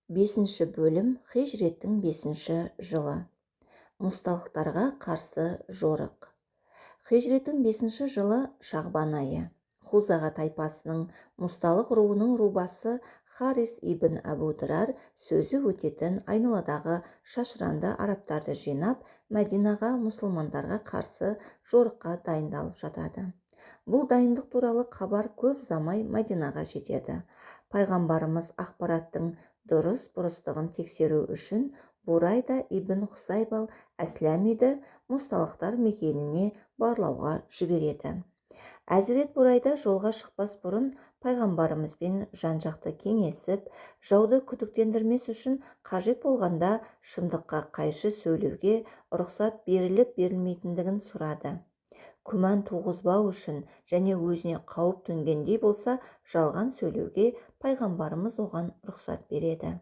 Бесінші бөлім Хижреттің 5-ші жылы. Мұсталықтарға қарсы жорық. Хижреттің 5-ші жылы Шағбан айы. Хузаға тайпасының мұсталық руының рубасы Харис ибн Абу Дырар сөзі өтетін айналадағы шашыранды арабтарды жинап, Мәдинаға мұсылмандарға қарсы жорыққа дайындалып жатады. Бұл дайындық туралы хабар көп замай Мәдинаға жетеді. Пайғамбарымыз ақпараттың дұрыс бұрыстығын тексеру үшін Бурайда ибн Хусайб әл-Әсләмиді мұсталықтар мекеніне барлауға жібереді. Әзірет Бурайда жолға шықпас бұрын пайғамбарымызбен жан-жақты кеңесіп, жауды күдіктендірмес үшін қажет болғанда шындыққа қайшы сөйлеуге рұқсат беріліп-берілмейтіндігін сұрады. Күмән туғызбау үшін және өзіне қауіп төнгендей болса, жалған сөйлеуге пайғамбарымыз оған рұқсат береді.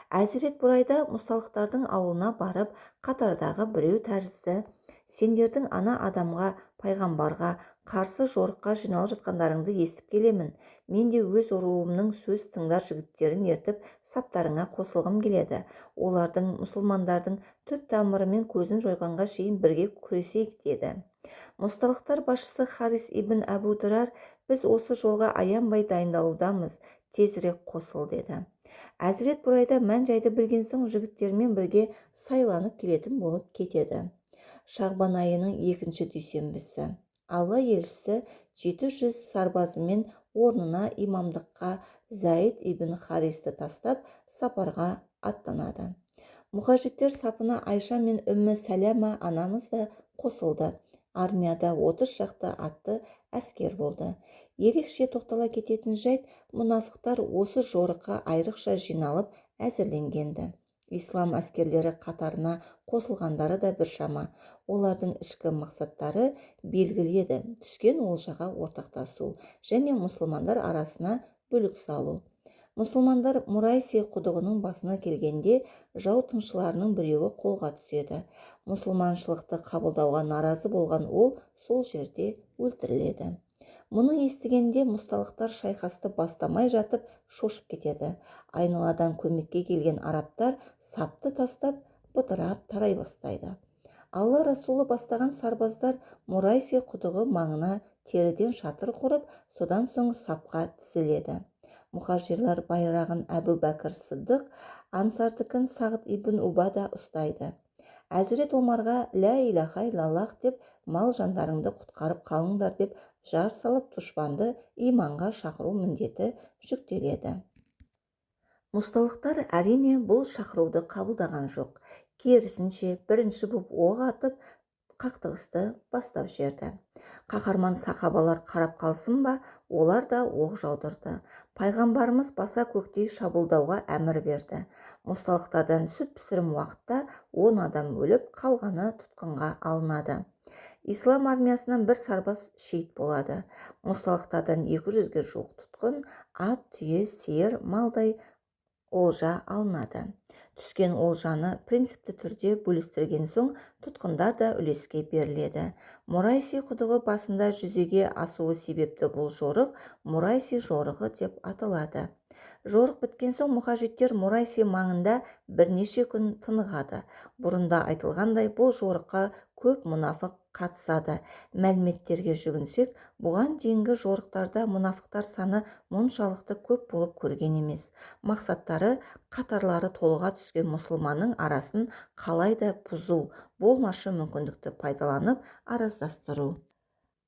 Әзірет Бурайда мұсталықтардың ауылына барып, қатардағы біреу тәрізді: сендердің ана адамға, пайғамбарға қарсы жорыққа жиналып жатқандарыңды естіп келемін. Мен де өз руымның сөз тыңдар жігіттерін ертіп, саптарыңа қосылғым келеді. Олардың, мұсылмандардың түп тамырымен көзін жойғанға шейін бірге күресейік деді. Мұсталықтар басшысы Харис ибн Абу Дырар: біз осы жолға аянбай дайындалудамыз, тезірек қосыл деді. Әзірет Бурайда мән-жайды білген соң жігіттермен бірге сайланып келетін болып кетеді. Шағбан айының 2-ші дүйсенбісі. Алла елшісі 700 сарбазымен орнына имамдыққа Заид ибн Харисті тастап сапарға аттанады. Мұхажиттер сапына Айша мен Үммі Сәләма анамыз да қосылды. Армияда 30 шақты атты әскер болды. Ерекше тоқтала кететін жайт, мұнафықтар осы жорыққа айрықша жиналып әзірленгенді. Ислам әскерлері қатарына қосылғандары да біршама. Олардың ішкі мақсаттары белгілі еді: түскен олжаға ортақтасу және мұсылмандар арасына бүлік салу. Мұсылмандар Мурайси құдығының басына келгенде жау тыңшыларының біреуі қолға түседі. Мұсылманшылықты қабылдауға наразы болған ол сол жерде өлтіріледі. Мұны естігенде мұсталықтар шайқасты бастамай жатып шошып кетеді. Айналадан көмекке келген арабтар сапты тастап бытырап тарай бастайды. Алла Расулы бастаған сарбаздар Мурайси құдығы маңына теріден шатыр құрып, содан соң сапқа тізіледі. Мұхажирлар байрағын Әбу Бәкір Сыддық, ансардыкін Сағд ибн Убада ұстайды. Әзірет Омарға «Лә илаха иллаллах» деп, мал жандарыңды құтқарып қалыңдар деп жар салып, дұшпанды иманға шақыру міндеті жүктеледі. Мұсталықтар әрине бұл шақыруды қабылдаған жоқ. Керісінше бірінші боп оқ атып, қақтығысты бастап жерді. Қаһарман сахабалар қарап қалсын ба, олар да оқ жаудырды. Пайғамбарымыз баса көктей шабуылдауға әмір берді. Мұсталықтардан сүт пісірім уақытта 10 адам өліп, қалғаны тұтқынға алынады. Ислам армиясынан бір сарбаз шейіт болады. Мұсталықтардан 200-ге жуық тұтқын, ат, түйе, сиыр, малдай олжа алынады. Түскен олжаны принципті түрде бөлістірген соң тұтқындар да үлеске беріледі. Мурайси құдығы басында жүзеге асуы себепті бұл жорық Мурайси жорығы деп аталады. Жорық біткен соң мұхажиттер Мурайси маңында бірнеше күн тынығады. Бұрында айтылғандай, бұл жорыққа көп мұнафық қатысады. Мәліметтерге жүгінсек, бұған дейінгі жорықтарда мұнафықтар саны мұншалықты көп болып көрген емес. Мақсаттары қатарлары толыға түскен мұсылманның арасын қалайда бұзу, болмашы мүмкіндікті пайдаланып араздастыру.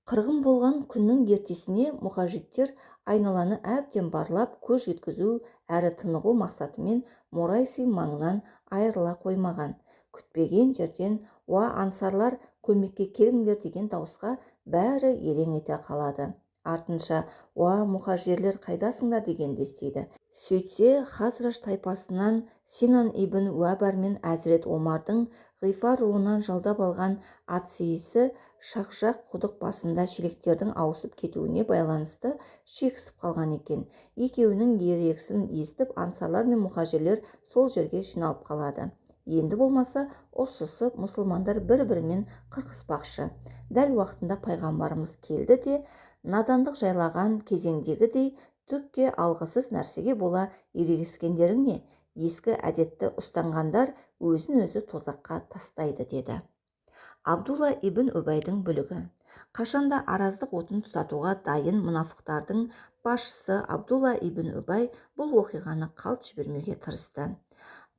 Қырғын болған күннің ертесіне мұхажиттер айналаны әбден барлап көз жеткізу әрі тынығу мақсатымен Мурайси маңынан айырыла қоймаған. Күтпеген жерден «Уа ансарлар, көмекке келіңдер» деген дауысқа бәрі елең ете қалады. Артынша «Уа мұхажирлер, қайдасыңдар» дегенді естиді. Сөйтсе, Хазраж тайпасынан Синан ибн Уәбар мен Әзірет Омардың Ғифар руынан жалдап алған атсейісі шақжақ құдық басында шелектердің ауысып кетуіне байланысты шекісіп қалған екен. Екеуінің ерегісін естіп, ансарлар мен мұхажирлер сол жерге жиналып қалады. Енді болмаса ұрсысып, мұсылмандар бір-бірімен қырқыспақшы. Дәл уақытында пайғамбарымыз келді де, надандық жайлаған кезеңдегідей түкке алғысыз нәрсеге бола ерегіскендерің не? ескі әдетті ұстанғандар өзін өзі тозаққа тастайды деді. Абдулла ибн Үбайдың бүлігі. Қашанда араздық отын тұтатуға дайын мұнафықтардың басшысы Абдулла ибн Үбай бұл оқиғаны қалт жібермеуге тырысты.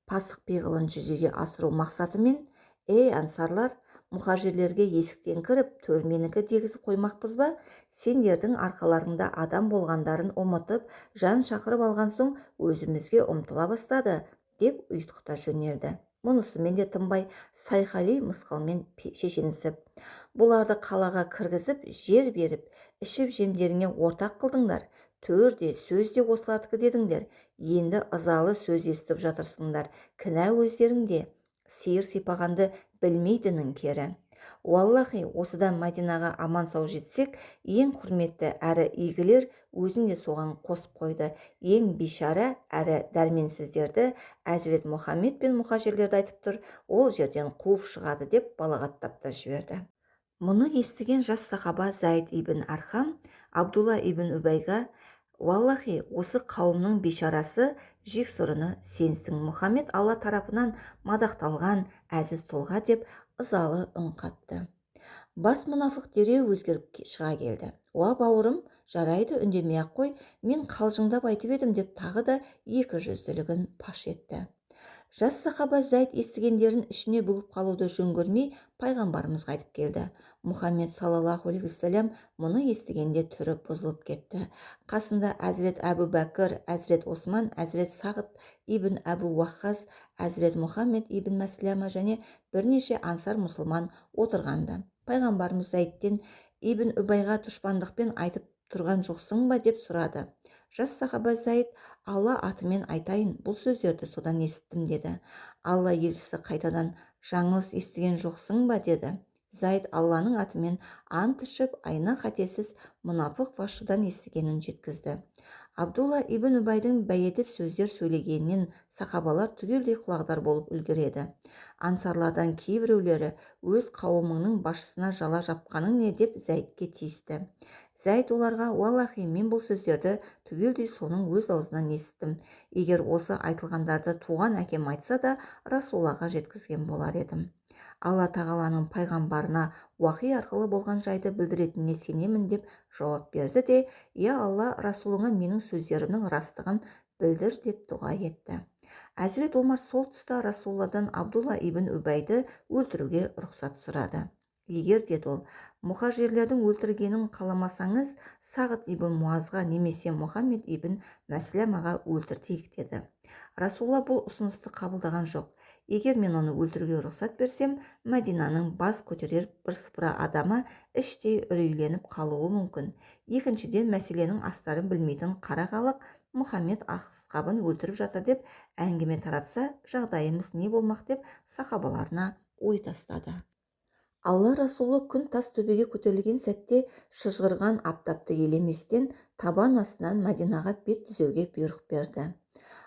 Пасық пиғылын жүзеге асыру мақсатымен, «Ей ансарлар, мұхажирлерге есіктен кіріп, төрменікі дегізіп қоймақпыз ба? Сендердің арқаларыңда адам болғандарын ұмытып, жан шақырып алған соң өзімізге ұмтыла бастады», деп ұйтқыта жөнелді. Мұнысымен де тынбай Сайхали мысқалмен шешенісіп, «Бұларды қалаға кіргізіп, жер беріп, ішіп жемдеріңе ортақ қылдыңдар. Төр де, сөз де осылардікі дедіңдер. Енді ызалы сөз естіп жатырсыңдар. Кінә өздеріңде. Сиыр сипағанды білмейдінің кері. Уаллахи, осыдан Мәдинаға аман сау жетсек, ең құрметті әрі игілер өзін де соған қосып қойды. Ең бишара әрі дәрменсіздерді Әзірет Мұхаммед пен мұхажирлерді айтып тұр, ол жерден қуып шығады деп балағаттап та жіберді. Мұны естіген жас сахаба Зайд ибн Архам Абдулла ибн Үбайға: «Уаллахи, осы қауымның бишарасы, жексұрыны сенсің. Мұхаммед Алла тарапынан мадақталған әзіз тұлға» деп ызалы үн қатты. Бас мұнафық дереу өзгеріп шыға келді. «Уа бауырым, жарайды, үндемей-ақ қой, мен қалжыңдап айтып едім» деп тағы да екі жүзділігін паш етті. Жас сахаба Зайд естігендерін ішіне бүгіп қалуды жөн көрмей пайғамбарымызға айтып келді. Мұхаммед саллаллаху алейхи вассалам мұны естігенде түрі бұзылып кетті. Қасында Әзірет Әбу Бәкір, Әзірет Осман, Әзірет Сағыт ибн Әбу Уаққас, Әзірет Мұхаммед ибн Мәсләма және бірнеше ансар мұсылман отырғанды. Пайғамбарымыз Зайдтен: «Ибн Үбайға дұшпандықпен айтып тұрған жоқсың ба?» деп сұрады. Жас сахаба Зайд: «Алла атымен айтайын, бұл сөздерді содан естіттім» деді. Алла елшісі қайтадан: «Жаңылыс естіген жоқсың ба?» деді. Зайд Алланың атымен ант ішіп, айна қатесіз мұнафық басшыдан естігенін жеткізді. Абдулла ибн Үбайдың бәйетіп сөздер сөйлегенінен сахабалар түгелдей құлағдар болып үлгереді. Ансарлардан кейбіреулері: «Өз қауымыңның басшысына жала жапқаның не?» деп Зайдке тиісті. Зайд оларға: «Уаллахи, мен бұл сөздерді түгелдей соның өз аузынан естім. Егер осы айтылғандарды туған әкем айтса да, Расулаға жеткізген болар едім. Алла тағаланың пайғамбарына уахи арқылы болған жайды білдіретініне сенемін» деп жауап берді де: «Я Алла, Расулыңа менің сөздерімнің растығын білдір» деп дұға етті. Әзірет Омар сол тұста Расулладан Абдулла ибн Үбайды өлтіруге рұқсат сұрады. «Егер», деді ол, «мұхажирлердің өлтіргенін қаламасаңыз, Сағыт ибн Муазға немесе Мұхаммед ибн Мәсләмаға өлтіртейік» деді. Расулла бұл ұсынысты қабылдаған жоқ. «Егер мен оны өлтіруге рұқсат берсем, Мәдинаның бас көтерер бірсыпыра адамы іштей үрейленіп қалуы мүмкін. Екіншіден, мәселенің астарын білмейтін қара халық Мұхаммед асхабын өлтіріп жатыр деп әңгіме таратса, жағдайымыз не болмақ?» деп сахабаларына ой тастады. Алла Расулы күн тас төбеге көтерілген сәтте шыжғырған аптапты елеместен табан астынан Мәдинаға бет түзеуге бұйрық берді.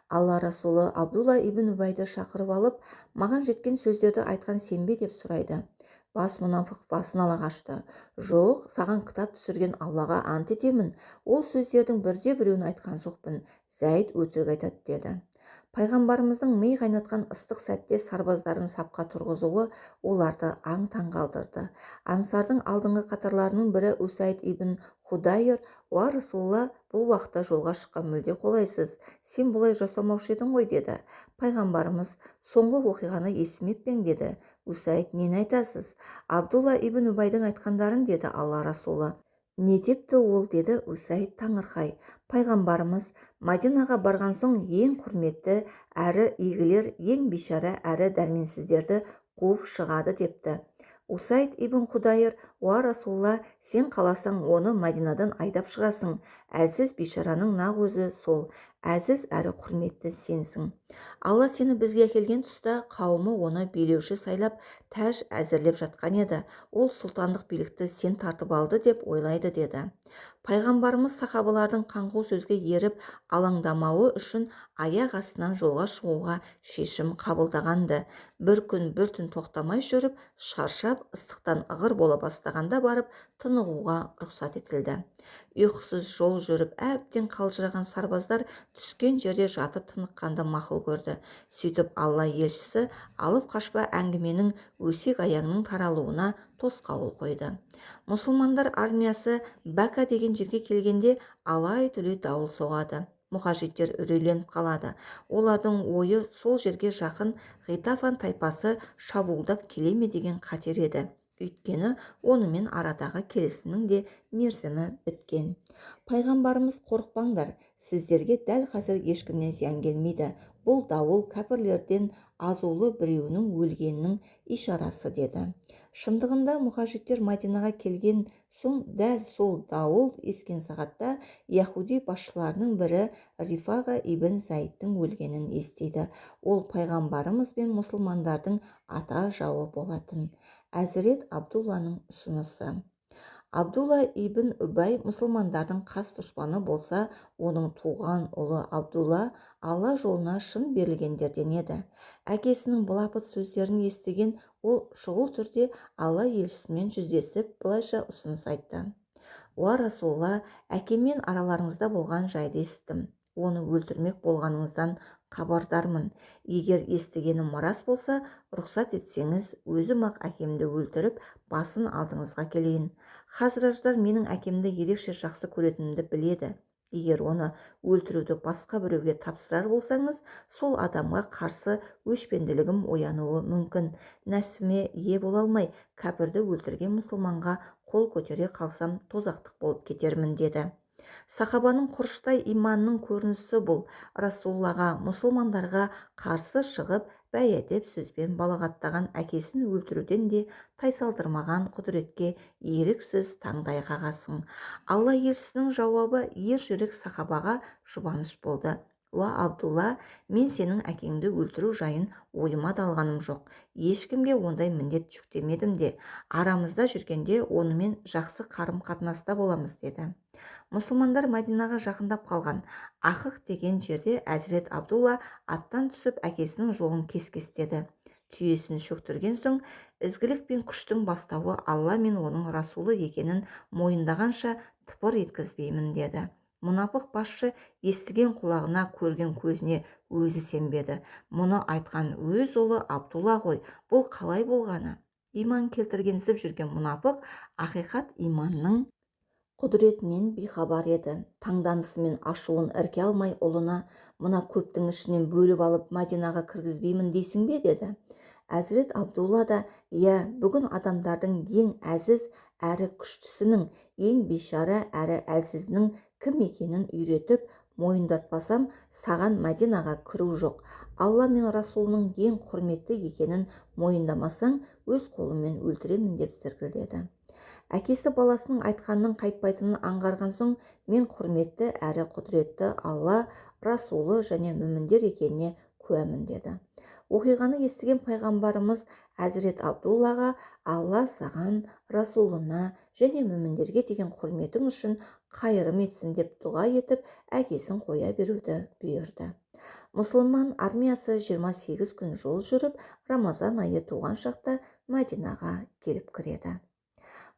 Алла Расулы Абдулла ибн Үбайды шақырып алып, «Маған жеткен сөздерді айтқан сен бе?» деп сұрайды. Бас мұнафық басын ала қашты. «Жоқ, саған кітап түсірген Аллаға ант етемін, ол сөздердің бірде-біреуін айтқан жоқпын. Зайд өтірік айтады» деді. Пайғамбарымыздың ми қайнатқан ыстық сәтте сарбаздарын сапқа тұрғызуы оларды аң-таң қалдырды. Ансардың алдыңғы қатарларының бірі Усайд ибн Худайр: «Уа Расулла, бұл уақытта жолға шыққан мүлде қолайсыз. Сен бұлай жасамаушы едің ғой» деді. Пайғамбарымыз: «Соңғы оқиғаны естімеп пе ең?» деді. Усайд: «Нені айтасыз?» «Абдулла ибн Үбайдың айтқандарын» деді Алла Расулы. «Не депті ол?» деді Усайд таңырқай. Пайғамбарымыз: «Мәдинаға барған соң ең құрметті әрі игілер, ең бишара әрі дәрменсіздерді қуып шығады» депті. Усайд ибн Худайр: «Уа Расулла, сен қаласаң оны Мәдинадан айдап шығасың. Әлсіз бишараның нақ өзі сол, әзіз әрі құрметті сенсің. Алла сені бізге әкелген тұста қауымы оны билеуші сайлап тәж әзірлеп жатқан еді. Ол сұлтандық билікті сен тартып алды деп ойлайды» деді. Пайғамбарымыз сахабалардың қаңғу сөзге еріп алаңдамауы үшін аяқ астынан жолға шығуға шешім қабылдағанды. Бір күн бір түн тоқтамай жүріп, шаршап ыстықтан ығыр бола бастаған бастағанда барып тынығуға рұқсат етілді. Ұйқысыз жол жүріп әбден қалжыраған сарбаздар түскен жерде жатып тыныққанды мақұл көрді. Сөйтіп Алла елшісі алып қашпа әңгіменің өсек аяңның таралуына тосқауыл қойды. Мұсылмандар армиясы Бәка деген жерге келгенде алай-түлей дауыл соғады. Мұхажиттер үрейленіп қалады. Олардың ойы сол жерге жақын Ғитафан тайпасы шабуылдап келе ме деген қатер еді. Өйткені онымен арадағы келісімнің де мерзімі біткен. Пайғамбарымыз қорықпаңдар, сіздерге дәл қазір ешкімнен зиян келмейді. Бұл дауыл кәпірлерден азулы біреуінің өлгенінің ишарасы деді. Шындығында мұхажиттер Мәдинаға келген соң дәл сол дауыл ескен сағатта яхуди басшыларының бірі Рифаға ибн Зайдтың өлгенін естиді. Ол пайғамбарымыз бен мұсылмандардың ата жауы болатын. Әзірет Абдулланың ұсынысы. Абдулла ибн Үбай мұсылмандардың қас дұшпаны болса, оның туған ұлы Абдулла Алла жолына шын берілгендерден еді. Әкесінің былапыт сөздерін естіген ол шұғыл түрде Алла елшісімен жүздесіп, былайша ұсыныс айтты. Уа Расулалла, әкеммен араларыңызда болған жайды естідім. Оны өлтірмек болғаныңыздан хабардармын. Егер естігенім рас болса, рұқсат етсеңіз, өзім-ақ әкемді өлтіріп, басын алдыңызға келейін. Хазраждар менің әкемді ерекше жақсы көретінімді біледі. Егер оны өлтіруді басқа біреуге тапсырар болсаңыз, сол адамға қарсы өшпенділігім оянуы мүмкін. Нәсіме ие бола алмай, кәпірді өлтірген мұсылманға қол көтере қалсам, тозақтық болып кетермін деді. Сахабаның құрыштай иманның көрінісі бұл. Расуллаға, мұсылмандарға қарсы шығып, бәйәдеп сөзбен балағаттаған әкесін өлтіруден де тайсалдырмаған құдіретке еріксіз таңдай қағасың. Алла елшісінің жауабы ер жүрек сахабаға жұбаныш болды. Уа Абдулла, мен сенің әкеңді өлтіру жайын ойыма да алғаным жоқ. Ешкімге ондай міндет жүктемедім де. Арамызда жүргенде онымен жақсы қарым-қатынаста боламыз деді. Мұсылмандар Мәдинаға жақындап қалған Ақық деген жерде Әзірет Абдулла аттан түсіп әкесінің жолын кес-кестеді. Түйесін шөктірген соң, ізгілік пен күштің бастауы Алла мен оның расулы екенін мойындағанша тыпыр еткізбеймін деді. Мұнафық басшы естіген құлағына, көрген көзіне өзі сенбеді. Мұны айтқан өз ұлы Абдулла ғой, бұл қалай болғаны? Иман келтіргенсіп жүрген мұнафық ақиқат иманның құдіретінен бейхабар еді. Таңданысымен ашуын ірке алмай ұлына, мына көптің ішінен бөліп алып Мәдинаға кіргізбеймін дейсің бе деді. Әзірет Абдулла да, бүгін адамдардың ең әзіз әрі күштісінің, ең бейшара әрі әлсізінің кім екенін үйретіп, мойындатпасам, саған Мәдинаға кіру жоқ. Алла мен Расулының ең құрметті екенін мойындамасаң, өз қолыммен өлтіремін деп зіркілдеді. Әкесі баласының айтқанның қайтпайтынын аңғарған соң, мен құрметті әрі құдіретті Алла, Расулы және мүміндер екеніне куәмін деді. Оқиғаны естіген пайғамбарымыз Әзірет Абдуллаға Алла саған, Расулына және мүміндерге деген құрметің үшін қайырым етсін деп дұға етіп, әкесін қоя беруді бұйырды. Мұсылман армиясы 28 күн жол жүріп, Рамазан айы туған шақта Мәдинаға келіп кіреді.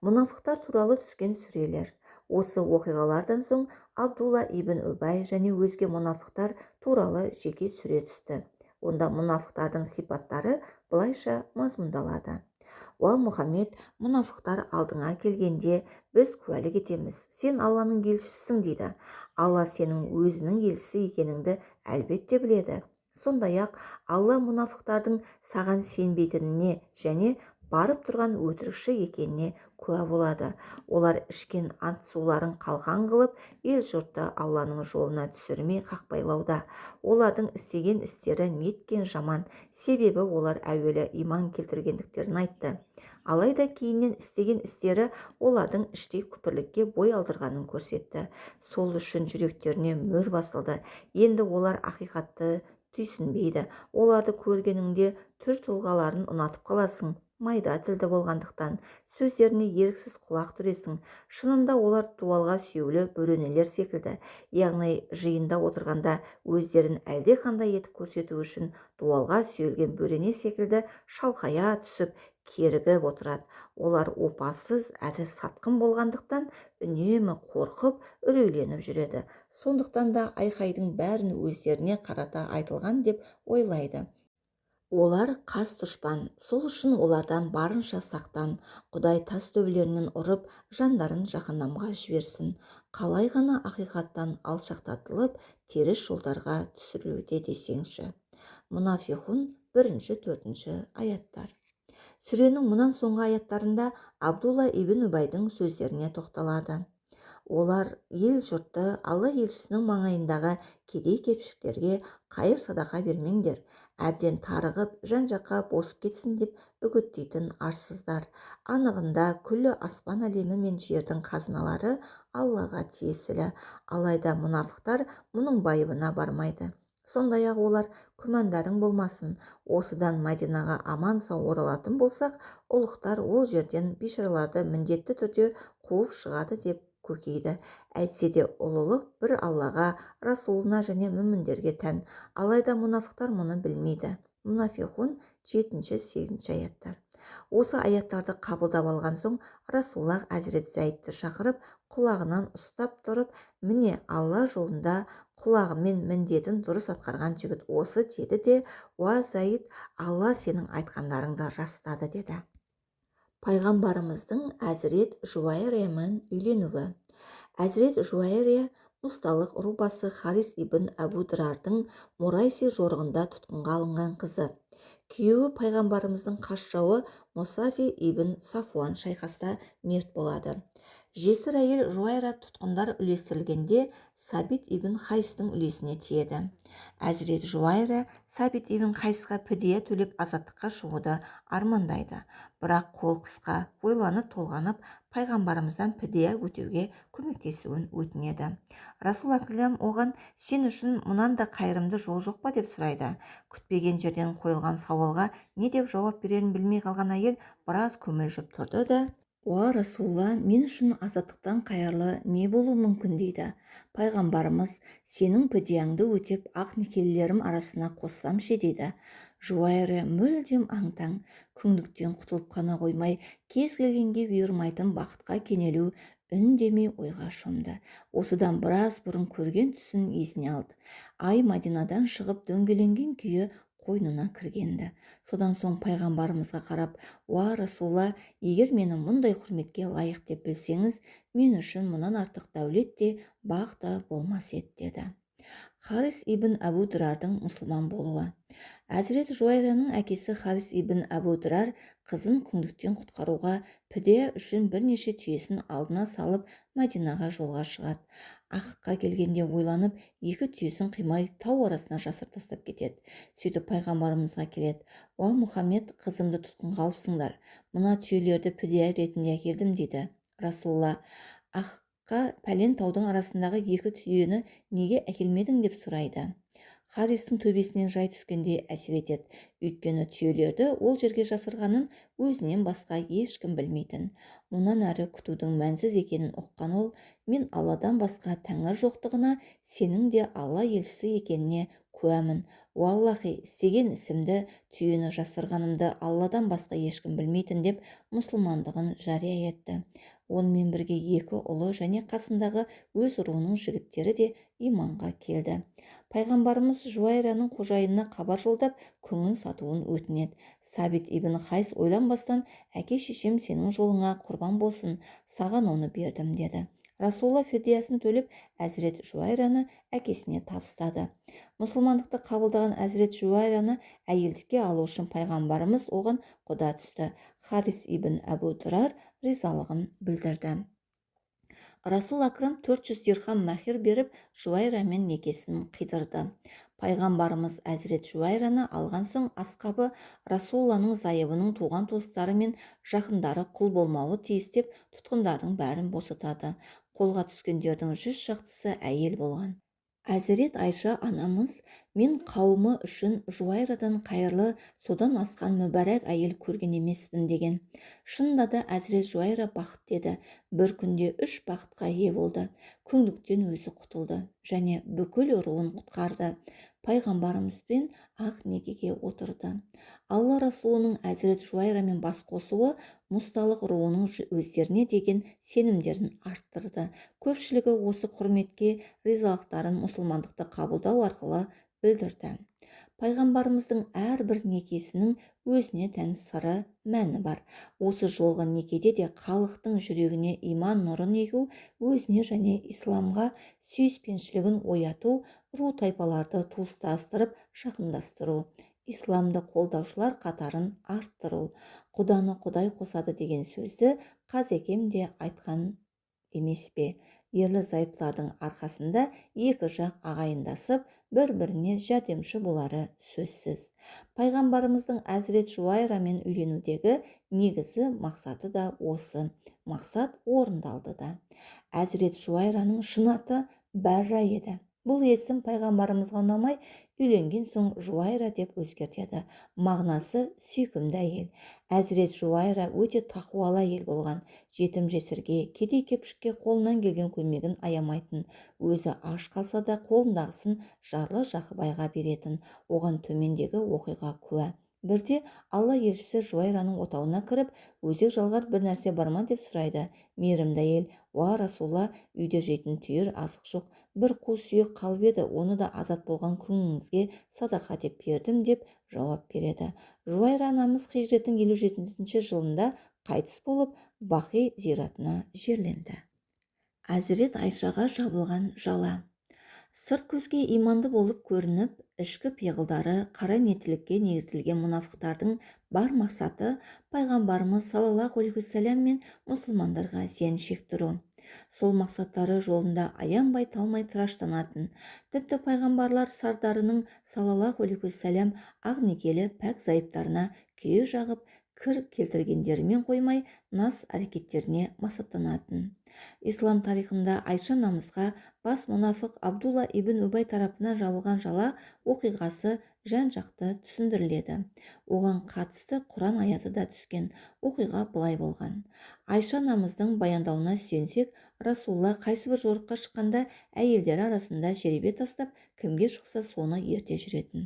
Мұнафықтар туралы түскен сүрелер. Осы оқиғалардан соң Абдулла ибн Үбай және өзге мұнафықтар туралы жеке сүре түсті. Онда мұнафықтардың сипаттары былайша мазмұндалады. Уа Мұхаммед, мұнафықтар алдыңа келгенде біз куәлік етеміз, сен Алланың елшісісің дейді. Алла сенің өзінің елшісі екеніңді әлбетте біледі. Сондай-ақ Алла мұнафықтардың саған сенбейтініне және барып тұрған өтірікші екеніне куә болады. Олар ішкен ант суларын қалқан қылып, ел жұртты Алланың жолына түсірмей қақпайлауда. Олардың істеген істері неткен жаман, себебі олар әуелі иман келтіргендіктерін айтты. Алайда кейіннен істеген істері олардың іштей күпірлікке бой алдырғанын көрсетті. Сол үшін жүректеріне мөр басылды. Енді олар ақиқатты түйсінбейді. Оларды көргеніңде түр тұлғаларын ұнатып қаласың. Майда тілді болғандықтан сөздеріне еріксіз құлақ түресің. Шынында олар дуалға сүйеулі бөренелер секілді. Яғни жиында отырғанда өздерін әлде қандай етіп көрсету үшін дуалға сүйелген бөрене секілді шалқая түсіп, керігіп отырады. Олар опасыз әрі сатқын болғандықтан үнемі қорқып, үрейленіп жүреді. Сондықтан да айқайдың бәрін өздеріне қарата айтылған деп ойлайды. Олар қас дұшпан, сол үшін олардан барынша сақтан. Құдай тас төбелерінен ұрып, жандарын жаһаннамға жіберсін. Қалай ғана ақиқаттан алшақтатылып, теріс жолдарға түсірілуде десеңші. Мұнафихун 1-4 аяттар. Сүренің мұнан соңғы аяттарында Абдулла ибн Убайдың сөздеріне тоқталады. Олар ел жұртты Алла елшісінің маңайындағы кедей-кепшіктерге қайыр садақа бермеңдер, әбден тарығып, жан-жаққа босып кетсін деп үгіттейтін арсыздар. Анығында күллі аспан әлемі мен жердің қазыналары Аллаға тиесілі, алайда мұнафықтар мұның байыбына бармайды. Сондай-ақ олар күмәндарың болмасын, осыдан Мәдинаға аман сау оралатын болсақ, ұлықтар ол жерден бишараларды міндетті түрде қуып шығады деп көкейді. Әйтсе де ұлылық бір Аллаға, Расулына және мүміндерге тән, алайда мұнафықтар мұны білмейді. Мұнафихун 7-8 аяттар. Осы аяттарды қабылдап алған соң Расуллах әзірет Зәйдті шақырып, құлағынан ұстап тұрып, міне Алла жолында құлағымен міндетін дұрыс атқарған жігіт осы деді де, уа Зәйд, Алла сенің айтқандарыңды растады деді. Пайғамбарымыздың Әзірет Жуайриямен үйленуі. Әзірет Жуайрия Мұсталық рубасы Харис ибн Әбу Дырардың Мурайси жорығында тұтқынға алынған қызы. Күйеуі пайғамбарымыздың қас жауы Мусафи ибн Сафуан шайқаста мерт болады. Жесір әйел Жуайра тұтқындар үлестірілгенде Сабит ибн Хайстың үлесіне тиеді. Әзірет Жуайра Сабит ибн Хайсқа підия төлеп азаттыққа шығуды армандайды. Бірақ қол қысқа, ойланып толғанып, пайғамбарымыздан підия өтеуге көмектесуін өтінеді. Расул акрам оған сен үшін мұнан да қайырымды жол жоқ па деп сұрайды. Күтпеген жерден қойылған сауалға не деп жауап берерін білмей қалған әйел біраз көмілжіп тұрды да, уа Расулла, мен үшін азаттықтан қайырлы не болуы мүмкін дейді. Пайғамбарымыз, сенің підияңды өтеп ақ некелілерім арасына қоссам ше дейді. Жуайра мүлдем аңтаң, күңдіктен құтылып қана қоймай, кез келгенге бұйырмайтын бақытқа кенелу үндемей ойға шомды. Осыдан біраз бұрын көрген түсін есіне алды. Ай Мәдинадан шығып дөңгеленген күйі қойнына кіргенді. Содан соң пайғамбарымызға қарап, уа Расулла, егер мені мұндай құрметке лайық деп білсеңіз, мен үшін мұнан артық дәулет те, бақ та болмас еді деді. Харис ибн Әбу Дырардың мұсылман болуы. Әзірет Жуайраның әкесі Харис ибн Әбу Дырар қызын күңдіктен құтқаруға підия үшін бірнеше түйесін алдына салып Мәдинаға жолға шығады. Ақыққа келгенде ойланып, екі түйесін қимай тау арасына жасырып тастап кетеді. Сөйтіп пайғамбарымызға келеді. Уа Мұхаммед, қызымды тұтқынға алыпсыңдар. Мына түйелерді підия ретінде әкелдім дейді. Расулла, пәлен таудың арасындағы екі түйені неге әкелмедің деп сұрайды. Харистің төбесінен жай түскенде әсер етеді. Өйткені түйелерді ол жерге жасырғанын өзінен басқа ешкім білмейтін. Мұнан әрі күтудің мәнсіз екенін ұққан ол, мен Алладан басқа тәңір жоқтығына, сенің де Алла елшісі екеніне куәмін. Уаллахи, істеген ісімді, түйені жасырғанымды Алладан басқа ешкім білмейтін деп мұсылмандығын жария етті. Онымен бірге екі ұлы және қасындағы өз руының жігіттері де иманға келді. Пайғамбарымыз Жуайраның қожайынына хабар жолдап, күңін сатуын өтінеді. Сабит ибн Хайс ойланбастан, әке-шешем сенің жолыңа құрбан болсын, саған оны бердім деді. Расулла фидиясын төлеп, Әзірет Жуайраны әкесіне табыстады. Мұсылмандықты қабылдаған Әзірет Жуайраны әйелдікке алу үшін пайғамбарымыз оған құда түсті. Харис ибн Әбу Дырар ризалығын білдірді. Расул акрам 400 дирхам мәхір беріп, Жуайрамен некесін қидырды. Пайғамбарымыз Әзірет Жуайраны алған соң асқабы Расулланың зайыбының туған туыстары мен жақындары құл болмауы тиіс деп тұтқындардың бәрін босатады. Қолға түскендердің 100 шақтысы әйел болған. Әзірет Айша анамыз, мен қауымы үшін Жуайрадан қайырлы, содан асқан мүбәрәк әйел көрген емеспін деген. Шынында да әзірет Жуайра бақытты еді. Бір күнде 3 бақытқа ие болды. Күңдіктен өзі құтылды және бүкіл руын құтқарды. Пайғамбарымызбен ақ некеге отырды. Алла Расулының әзірет Жуайрамен бас қосуы мұсталық руының өздеріне деген сенімдерін арттырды. Көпшілігі осы құрметке ризалықтарын мұсылмандықты қабылдау арқылы білдірді. Пайғамбарымыздың әрбір некесінің өзіне тән сыры, мәні бар. Осы жолғы некеде де халықтың жүрегіне иман нұрын егу, өзіне және исламға сүйіспеншілігін ояту, ру тайпаларды туыстастырып жақындастыру, исламды қолдаушылар қатарын арттыру, құданы құдай қосады деген сөзді Қазекем де айтқан емес пе? Ерлі-зайыптылардың арқасында екі жақ ағайындасып, бір-біріне жәрдемші болары сөзсіз. Пайғамбарымыздың әзірет Жуайрамен үйленудегі негізі мақсаты да осы. Мақсат орындалды да. Әзірет Жуайраның шын аты Бәрра еді. Бұл есім пайғамбарымызға ұнамай, үйленген соң Жуайра деп өзгертеді. Мағынасы сүйкімді әйел. Әзірет Жуайра өте тақуалы әйел болған. Жетім жесірге, кедей-кепшікке қолынан келген көмегін аямайтын. Өзі аш қалса да қолындағысын жарлы Жақыбайға беретін. Оған төмендегі оқиға куә. Бірде Алла елшісі Жуайраның отауына кіріп, өзек жалғар бір нәрсе бар ма деп сұрайды. Мейірімді әйел: уа Расулла, үйде жейтін түйір азық жоқ, бір қу сүйек қалып еді, оны да азат болған күніңізге садақа деп бердім деп жауап береді. Жуайра анамыз хижреттің 57 жылында қайтыс болып, Бақи зиратына жерленді. Әзірет Айшаға жабылған жала. Сырт көзге иманды болып көрініп, ішкі пиғылдары қара ниеттілікке негізделген мұнафықтардың бар мақсаты пайғамбарымыз саллаллаху алейхи уассалам мен мұсылмандарға зиян шектіру. Сол мақсаттары жолында аянбай талмай тыраштанатын. Тіпті пайғамбарлар сардарының саллаллаху алейхи уассалам ақ некелі пәк зайыптарына күйе жағып, кір келтіргендерімен қоймай, нас әрекеттеріне масаттанатын. Ислам тарихында Айша намызға бас мұнафық Абдулла ибн Убай тарапынан жабылған жала оқиғасы жан-жақты түсіндіріледі. Оған қатысты Құран аяты да түскен. Оқиға былай болған. Айша намыздың баяндауына сүйенсек, Расулла қайсы бір жорыққа шыққанда әйелдері арасында жеребе тастап, кімге шықса соны ерте жүретін.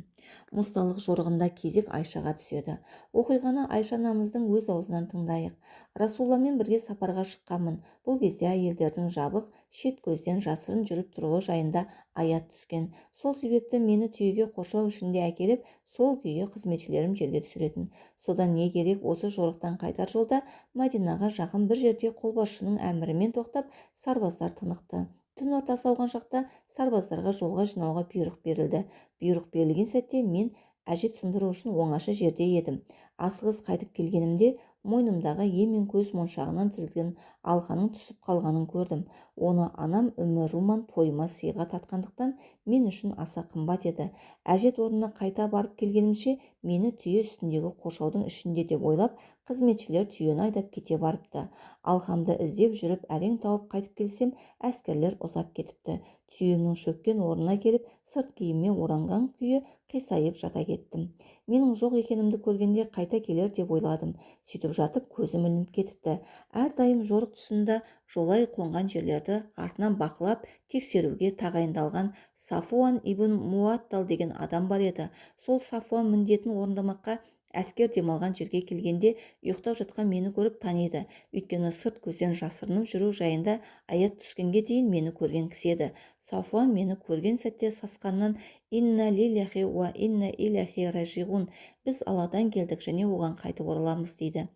Мұсталық жорығында кезек Айшаға түседі. Оқиғаны Айша намыздың өз аузынан тыңдайық. Расулламен бірге сапарға шыққанмын. Бұл кезде әйелдердің жабық, шет көзден жасырын жүріп тұруы жайында аят түскен. Сол себепті мені түйеге қоршау үшін де әкеліп, сол күйі қызметшілерім жерге түсіретін. Содан не керек, осы жорықтан қайтар жолда Мәдинаға жақын бір жерде қолбасшының әмірімен тоқтап, сарбаздар тынықты. Түн ортасы ауған шақта сарбаздарға жолға жиналуға бұйрық берілді. Бұйрық берілген сәтте мен әжет сындыру үшін оңаша жерде едім. Асығыс қайтып келгенімде мойнымдағы емен көз моншағынан тізілген алқаның түсіп қалғанын көрдім. Оны анам Үммі Руман тойыма сыйға татқандықтан мен үшін аса қымбат еді. Әжет орнына қайта барып келгенімше мені түйе үстіндегі қоршаудың ішінде деп ойлап, қызметшілер түйені айдап кете барыпты. Алқамды іздеп жүріп әрең тауып қайтып келсем, әскерлер ұзап кетіпті. Түйемнің шөккен орнына келіп, сырт киімме оранған күйі қисайып жата кеттім. Менің жоқ екенімді көргенде қайта келер деп ойладым. Сөйтіп жатып көзім ілініп кетіпті. Әрдайым жорық тұсында жолай қонған жерлерді артынан бақылап тексеруге тағайындалған Сафуан ибн Муаттал деген адам бар еді. Сол Сафуан міндетін орындамаққа әскер демалған жерге келгенде ұйықтап жатқан мені көріп таниды. Өйткені сырт көзден жасырынып жүру жайында аят түскенге дейін мені көрген кісі еді. Сафуан мені көрген сәтте сасқаннан: «Инна лиллахи уа инна илайхи ражиғун», біз Алладан келдік және оған қайтып ораламыз дейді.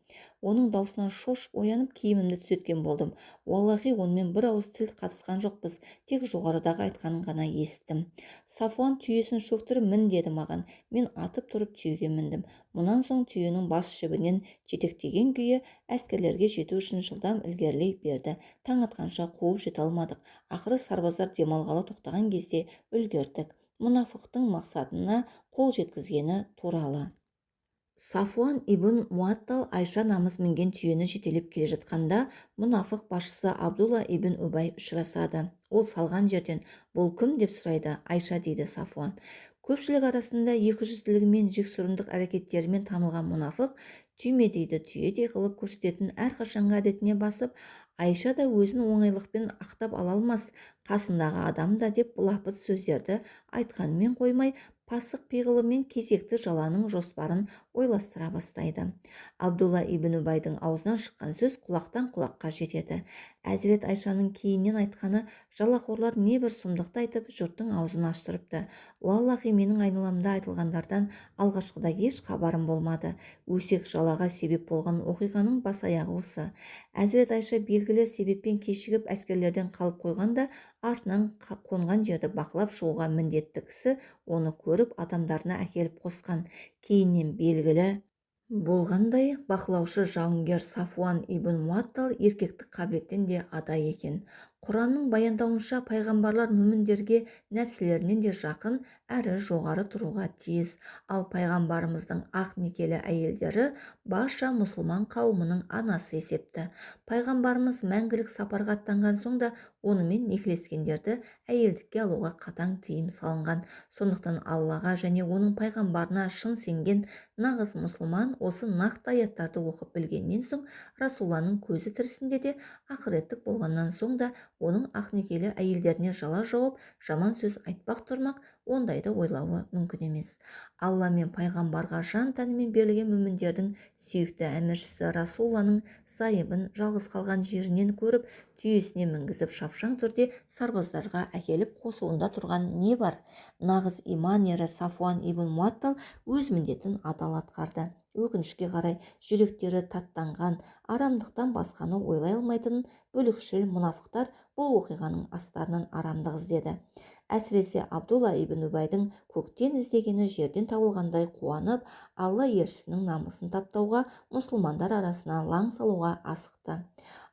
Оның даусынан шошып оянып киімімді түзеткен болдым. Уаллахи, онымен бір ауыз тіл қатысқан жоқпыз, тек жоғарыдағы айтқанын ғана естідім. Сафуан түйесін шөктіріп мін деді маған. Мен атып тұрып түйеге міндім. Мұнан соң түйенің бас жібінен жетектеген күйі әскерлерге жету үшін жылдам ілгерілей берді. Таң атқанша қуып жете алмадық. Ақыры сарбаздар демалғалы тоқтаған кезде үлгердік. Мұнафықтың мақсатына қол жеткізгені туралы. Сафуан ибн Муаттал Айша намыз мінген түйені жетелеп келе жатқанда мұнафық басшысы Абдулла ибн Убай ұшырасады. Ол салған жерден: «Бұл кім?» деп сұрайды. «Айша» дейді Сафуан. Көпшілік арасында екіжүзділігімен жексұрындық әрекеттерімен танылған мұнафық түймедейді түйедей қылып көрсететін әрқашанғы әдетіне басып, Айша да өзін оңайлықпен ақтап ала алмас, қасындағы адам да деп былапыт сөздерді айтқанымен қоймай, пасық пиғылымен кезекті жаланың жоспарын ойластыра бастайды. Абдулла ибн Убайдың аузынан шыққан сөз құлақтан құлаққа жетеді. Әзірет Айшаның кейіннен айтқаны, жалақорлар небір сұмдықты айтып жұрттың аузын аштырыпты. Уаллахи, менің айналамда айтылғандардан алғашқыда еш хабарым болмады. Өсек жалаға себеп болған оқиғаның бас аяғы осы. Әзірет Айша белгілі себеппен кешігіп әскерлерден қалып қойғанда, артынан қонған жерді бақылап шығуға міндетті кісі оны көріп адамдарына әкеліп қосқан. Кейіннен белгілі болғандай, бақылаушы жауынгер Сафуан ибн Муаттал еркектік қабілеттен де ада екен. Құранның баяндауынша пайғамбарлар мүміндерге нәпсілерінен де жақын әрі жоғары тұруға тиіс. Ал пайғамбарымыздың ақ некелі әйелдері барша мұсылман қауымының анасы есепті. Пайғамбарымыз мәңгілік сапарға аттанған соң да онымен некелескендерді әйелдікке алуға қатаң тыйым салынған. Сондықтан Аллаға және оның пайғамбарына шын сенген нағыз мұсылман осы нақты аяттарды оқып білгеннен соң, Расуланың көзі тірісінде де, ақыреттік болғаннан соң да оның ақ некелі әйелдеріне жала жауып, жаман сөз айтпақ тұрмақ, ондайды ойлауы мүмкін емес. Алла мен пайғамбарға жан тәнімен берілген мүміндердің сүйікті әміршісі Расуланың зайыбын жалғыз қалған жерінен көріп, түйесіне мінгізіп шапшаң түрде сарбаздарға әкеліп қосуында тұрған не бар? Нағыз иман ері Сафуан ибн Муаттал өз міндетін адал атқарды. Өкінішке қарай, жүректері таттанған, арамдықтан басқаны ойлай алмайтын бөлікшіл мұнафықтар бұл оқиғаның астарынан арамдық іздеді. Әсіресе Абдулла ибн Убайдың көктен іздегені жерден табылғандай қуанып, Алла елшісінің намысын таптауға, мұсылмандар арасына лаң салуға асықты.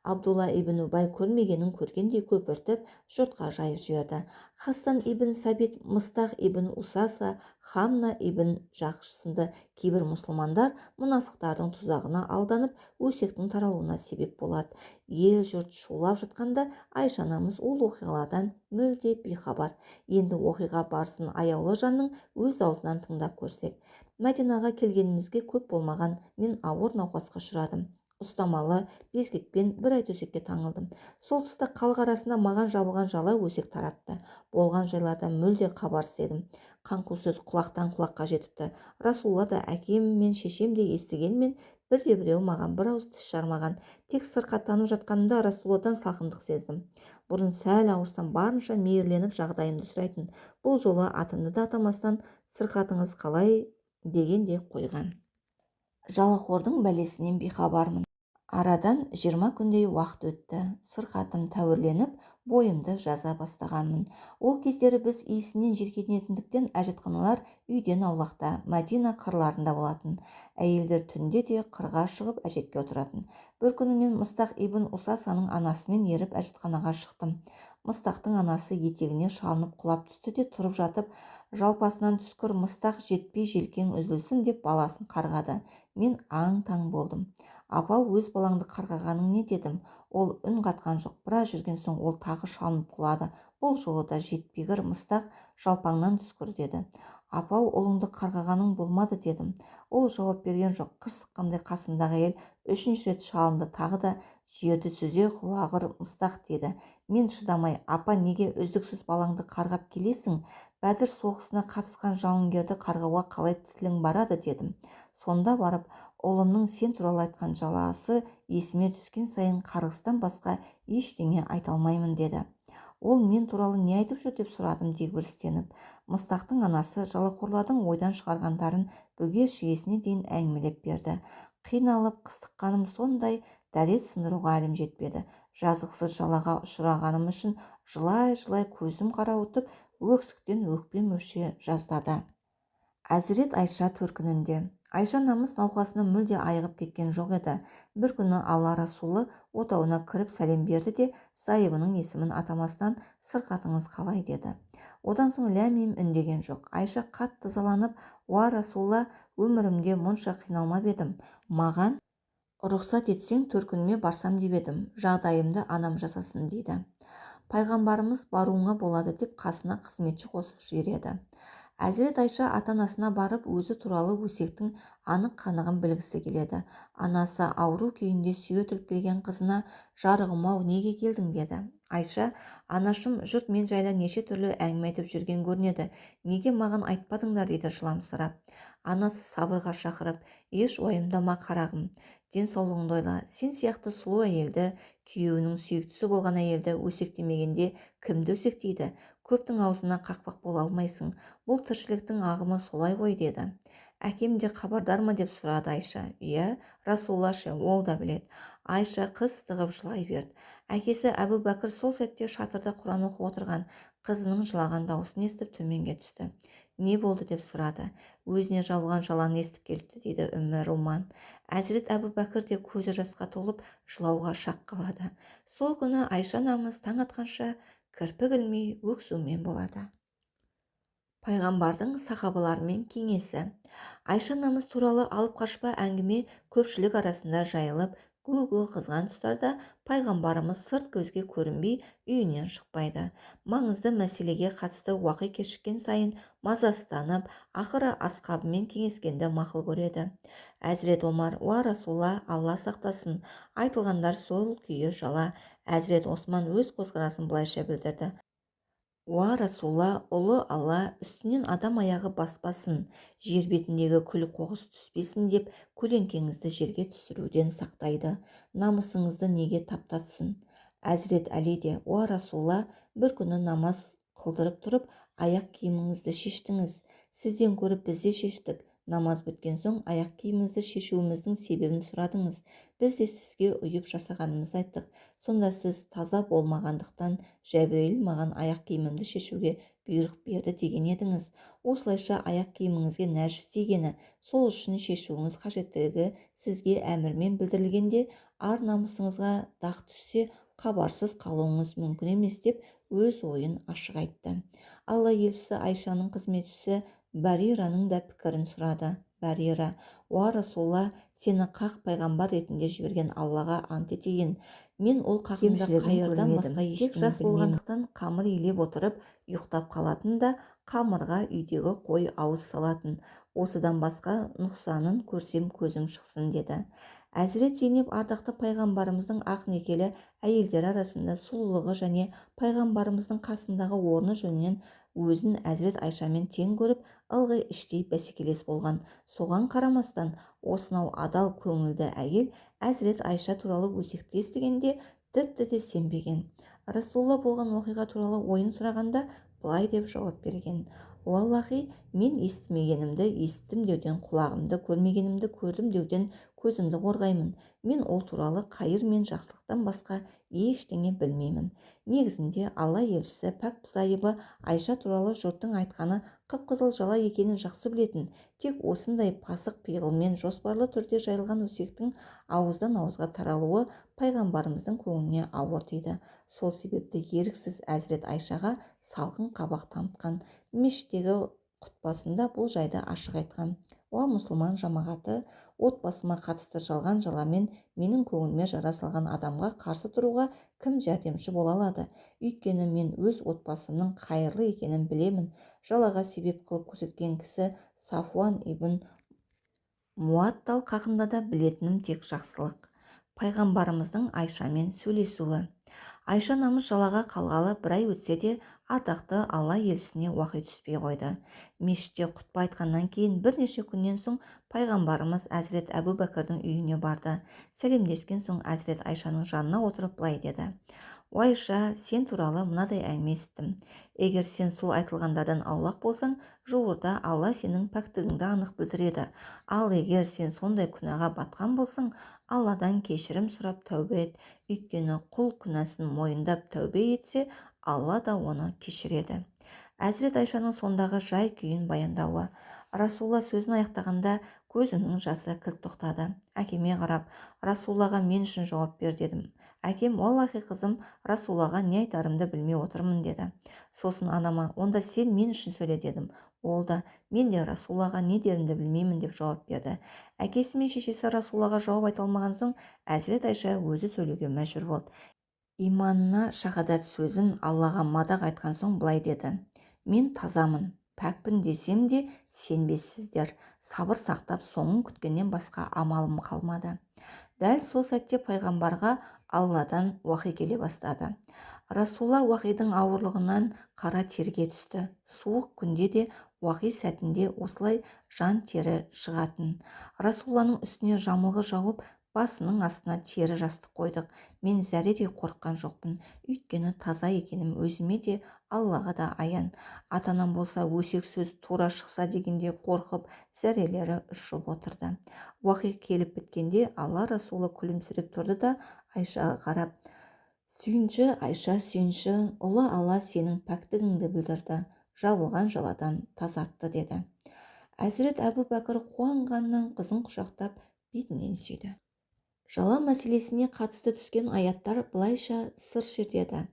Абдулла ибн Убай көрмегенін көргендей көпіртіп, жұртқа жайып жіберді. Хасан ибн Сабит, Мыстақ ибн Усаса, Хамна ибн Жақш сынды кейбір мұсылмандар мұнафықтардың тұзағына алданып, өсектің таралуына себеп болады. Ел жұрт шулап жатқанда, Айша анамыз ол оқиғалардан мүлде бейхабар. Енді оқиға барысын аяулы жанның өз аузынан тыңдап көрсек. Мәдинаға келгенімізге көп болмаған, мен ауыр науқасқа ұшырадым. Ұстамалы безгекпен бір ай төсекке таңылдым. Сол тұста халық арасында маған жабылған жала өсек тарапты. Болған жайлардан мүлде хабарсыз едім. Қаңқу сөз құлақтан құлаққа жетіпті. Расулла да әкем мен шешем де естігенмен, бірде-біреу маған бір ауыз тіс жармаған. Тек сырқаттанып жатқанымда Расулладан салқындық сездім. Бұрын сәл ауырсам барынша мейірленіп жағдайымды сұрайтын. Бұл жолы атымды да атамастан, сырқатыңыз қалай дегенде қойған. Жалақордың бәлесінен бейхабармын. Арадан 20 күндей уақыт өтті. Сырқатым тәуірленіп, бойымды жаза бастағанмын. Ол кездері біз иісінен жиіркенетіндіктен әжетханалар үйден аулақта, Мәдина қырларында болатын. Әйелдер түнде де қырға шығып әжетке отыратын. Бір күні мен Мыстақ ибн Усасаның анасымен еріп әжетханаға шықтым. Мыстақтың анасы етегіне шалынып құлап түсті де тұрып жатып, жалпасынан түскір Мыстақ жетпей желкең үзілсін деп баласын қарғады. Мен аң-таң болдым. Апа, өз балаңды қарғағаның не дедім? Ол үн қатқан жоқ. Біраз жүрген соң ол тағы шалынып құлады. Бұл жолы да жетпегір Мыстақ жалпаңнан түскір деді. Апа, ұлыңды қарғағаның болмады дедім. Ол жауап берген жоқ. Қырсыққандай қасымдағы әйел 3-ші рет шалынды, тағы да жерді сүзе құлағыр Мыстақ деді. Мен шыдамай, апа, неге үздіксіз балаңды қарғап келесің? Бәдір соғысына қатысқан жауынгерді қарғауға қалай тілің барады дедім. Сонда барып, ұлымның сен туралы айтқан жаласы есіме түскен сайын қарғыстан басқа ештеңе айта алмаймын деді. Ол мен туралы не айтып жүр деп сұрадым дегбірістеніп. Мыстақтың анасы жалақорлардың ойдан шығарғандарын бүге-шігесіне дейін әңгімелеп берді. Қиналып қыстыққаным сондай, дәрет сындыруға әлім жетпеді. Жазықсыз жалаға ұшырағаным үшін жылай-жылай көзім қарауытып, өксіктен өкпем өше жаздады. Әзірет Айша төркінінде. Айша анамыз науқасынан мүлде айығып кеткен жоқ еді. Бір күні Алла Расулы отауына кіріп сәлем берді де, зайыбының есімін атамастан сырқатыңыз қалай деді. Одан соң ләм-мим үндеген жоқ. Айша қатты ызаланып, уа Расулла, өмірімде мұнша қиналмап едім. Маған рұқсат етсең төркініме барсам деп едім. Жағдайымды анам жасасын дейді. Пайғамбарымыз баруыңа болады деп қасына қызметші қосып жібереді. әзірет айша ата-анасына барып өзі туралы өсектің анық қанығын білгісі келеді. Анасы ауру күйінде сүйретіліп келген қызына жарығым-ау неге келдің деді. Айша, анашым, жұрт мен жайлы неше түрлі әңгіме айтып жүрген көрінеді, неге маған айтпадыңдар дейді жыламсырап. Анасы сабырға шақырып, еш уайымдама қарағым, денсаулығыңды ойла, сен сияқты сұлу әйелді, күйеуінің сүйіктісі болған әйелді өсектемегенде кімді өсектейді? Көптің аузына қақпақ бола алмайсың, бұл тіршіліктің ағымы солай ғой деді. Әкем де хабардар ма деп сұрады Айша. Иә, Расулашы, ол да біледі. Айша қыстығып жылай берді. Әкесі Әбу Бәкір сол сәтте шатырда Құран оқып отырған қызының жылаған дауысын естіп төменге түсті. Не болды деп сұрады. Өзіне жабылған жаланы естіп келіпті дейді Үммі Руман. Әзірет Әбу Бәкір де көзі жасқа толып жылауға шақ қалады. Сол күні Айша анамыз таң атқанша кірпік ілмей өксумен болады. Пайғамбардың сахабаларымен кеңесі. Айша анамыз туралы алып қашпа әңгіме көпшілік арасында жайылып, гу-гу қызған тұстарда пайғамбарымыз сырт көзге көрінбей үйінен шықпайды. Маңызды мәселеге қатысты уақи кешіккен сайын мазасызданып, ақыры асқабымен кеңескенді мақұл көреді. Әзірет Омар, уа Расулла, Алла сақтасын, айтылғандар сол күйі жала. Әзірет Осман өз көзқарасын былайша білдірді. Уа Расулла, ұлы Алла үстінен адам аяғы баспасын, жер бетіндегі күл қоқыс түспесін деп көлеңкеңізді жерге түсіруден сақтайды. Намысыңызды неге таптатсын? Әзірет Әли де, уа Расулла, бір күні намаз қылдырып тұрып, аяқ киіміңізді шештіңіз. Сізден көріп біз де шештік. Намаз біткен соң аяқ киімімізді шешуіміздің себебін сұрадыңыз. Біз де сізге ұйып жасағанымызды айттық. Сонда сіз таза болмағандықтан Жәбірейіл маған аяқ киімімді шешуге бұйрық берді деген едіңіз. Осылайша аяқ киіміңізге нәжіс тигені, сол үшін шешуіңіз қажеттілігі сізге әмірмен білдірілгенде, ар намысыңызға дақ түссе, хабарсыз қалуыңыз мүмкін емес деп өз ойын ашық айтты. Алла елшісі Айшаның қызметшісі Барираның да пікірін сұрады. Барира, уа Расулла, сені қақ пайғамбар ретінде жіберген Аллаға ант етейін. Мен ол қақымда қайырдан басқа ешкім жас болғандықтан қамыр илеп отырып ұйықтап қалатын да қамырға үйдегі қой ауыз салатын. Осыдан басқа нұқсанын көрсем көзім шықсын деді. Әзірет Зейнеп ардақты пайғамбарымыздың ақ некелі әйелдер арасында сұлулығы және пайғамбарымыздың қасындағы орны жөнінен өзін Әзірет Айшамен тең көріп, ылғи іштей бәсекелес болған. Соған қарамастан, осынау адал көңілді әйел Әзірет Айша туралы өсекті естігенде тіпті де сенбеген. Расулла болған оқиға туралы ойын сұрағанда былай деп жауап берген. Уаллахи, мен естімегенімді естім деуден, құлағымды көрмегенімді көрдім деуден көзімді қорғаймын. Мен ол туралы қайыр мен жақсылықтан басқа ештеңе білмеймін. Негізінде Алла елшісі пәк зайыбы Айша туралы жұрттың айтқаны қып-қызыл жала екенін жақсы білетін. Тек осындай пасық пиғылмен жоспарлы түрде жайылған өсектің ауыздан ауызға таралуы пайғамбарымыздың көңіліне ауыр тиді. Сол себепті еріксіз Әзірет Айшаға салқын қабақ танытқан. Мешіттегі құтпасында бұл жайды ашық айтқан. Уа мұсылман жамағаты, отбасыма қатысты жалған жаламен менің көңіліме жара салған адамға қарсы тұруға кім жәрдемші бола алады? Өйткені мен өз отбасымның қайырлы екенін білемін. Жалаға себеп қылып көрсеткен кісі Сафуан ибн Муаттал хақында да білетінім тек жақсылық. Пайғамбарымыздың Айшамен сөйлесуі. Айша анамыз жалаға қалғалы бір ай өтсе де, ардақты Алла елшісіне уақи түспей қойды. Мешітте құтпа айтқаннан кейін бірнеше күннен соң пайғамбарымыз Әзірет Әбу Бәкірдің үйіне барды. Сәлемдескен соң Әзірет Айшаның жанына отырып былай деді. Айша, сен туралы мынадай әңгіме естім. Егер сен сол айтылғандардан аулақ болсаң, жуырда Алла сенің пәктігіңді анық білдіреді. Ал егер сен сондай күнәға батқан болсаң, Алладан кешірім сұрап тәубе ет. Өйткені құл күнәсін мойындап тәубе етсе, Алла да оны кешіреді. Әзірет Айшаның сондағы жай күйін баяндауы. Расулла сөзін аяқтағанда көзімнің жасы кілт тоқтады. Әкеме қарап, Расуллаға мен үшін жауап бер дедім. Әкем, уаллахи қызым, Расуллаға не айтарымды білмей отырмын деді. Сосын анама, онда сен мен үшін сөйле дедім. Ол да, мен де Расуллаға не дерімді білмеймін деп жауап берді. Әкесі мен шешесі Расуллаға жауап айта алмаған соң, Әзірет Айша өзі сөйлеуге мәжбүр болды. Иманына шахадат сөзін Аллаға мадақ айтқан соң былай деді. Мен тазамын. пәкпін десем де сенбессіздер. Сабыр сақтап соңын күткеннен басқа амалым қалмады. Дәл сол сәтте пайғамбарға Алладан уахи келе бастады. Расулла уахидің ауырлығынан қара терге түсті. Суық күнде де уахи сәтінде осылай жан тері шығатын. Расулланың үстіне жамылғы жауып, басының астына тері жастық қойдық. Мен зәредей қорыққан жоқпын, өйткені таза екенім өзіме де Аллаға да аян. Атанам болса өсек сөз тура шықса дегенде қорқып, зәрелері ұшып отырды. Уахи келіп біткенде Алла Расулы күлімсіреп тұрды да Айшаға қарап: "Сүйінші, Айша, сүйінші, ұлы Алла сенің пәктігіңді білдірді, жабылған жаладан тазартты", деді. Әзірет Әбу Бәкір қуанғаннан қызын құшақтап бетінен сүйді. Жала мәселесіне қатысты түскен аяттар былайша сыр шертеді.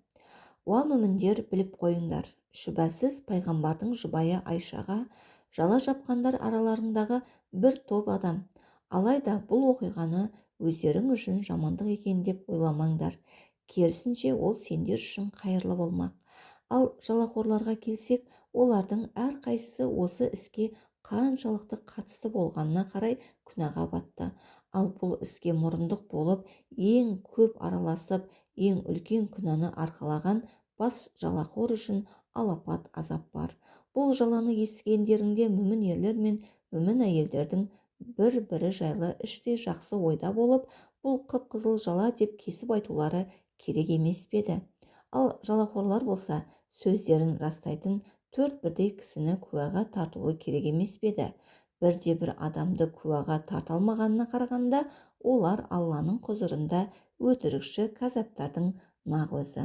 Уа мүміндер, біліп қойыңдар, шүбәсіз пайғамбардың жұбайы Айшаға жала жапқандар араларындағы бір топ адам. Алайда бұл оқиғаны өздерің үшін жамандық екен деп ойламаңдар. Керісінше ол сендер үшін қайырлы болмақ. Ал жалақорларға келсек, олардың әрқайсысы осы іске қаншалықты қатысты болғанына қарай күнәға батты. Ал бұл іске мұрындық болып, ең көп араласып, ең үлкен күнәні арқалаған бас жалақор үшін алапат азап бар. Бұл жаланы естігендеріңде мүмін ерлер мен мүмін әйелдердің бір-бірі жайлы іштей жақсы ойда болып, бұл қып-қызыл жала деп кесіп айтулары керек емес пе еді? Ал жалақорлар болса, сөздерін растайтын төрт бірдей кісіні куәға тартуы керек емес пе еді? Бірде-бір адамды куәға тарта алмағанына қарағанда, олар Алланың құзырында өтірікші кәзаптардың нақ өзі.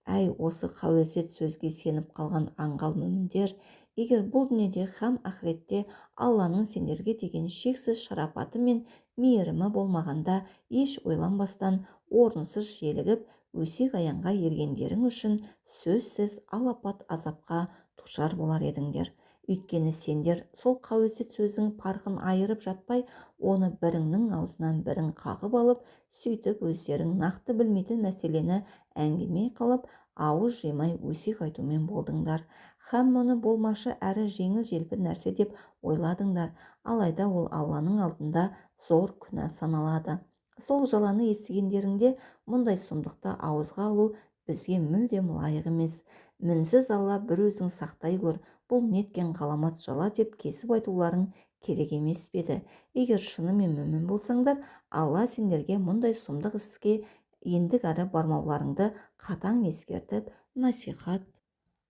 Әй, осы қауесет сөзге сеніп қалған аңғал мүміндер, егер бұл дүниеде һәм ақыретте Алланың сендерге деген шексіз шарапаты мен мейірімі болмағанда, еш ойланбастан орынсыз желігіп, өсек аяңға ергендерің үшін сөзсіз алапат азапқа душар болар едіңдер. Өйткені сендер сол қауесет сөздің парқын айырып жатпай, оны біріңнің аузынан бірің қағып алып, сөйтіп өздерің нақты білмейтін мәселені әңгіме қылып, ауыз жимай өсек айтумен болдыңдар. Һәм мұны болмашы әрі жеңіл-желпі нәрсе деп ойладыңдар. Алайда ол Алланың алдында зор күнә саналады. Сол жаланы естігендеріңде мұндай сұмдықты ауызға алу бізге мүлдем лайық емес. Мінсіз Алла бір өзің сақтай көр, бұл неткен ғаламат жала деп кесіп айтуларың керек емес пе еді? Егер шынымен мүмін болсаңдар, Алла сендерге мұндай сұмдық іске ендік әрі бармауларыңды қатаң ескертіп, насихат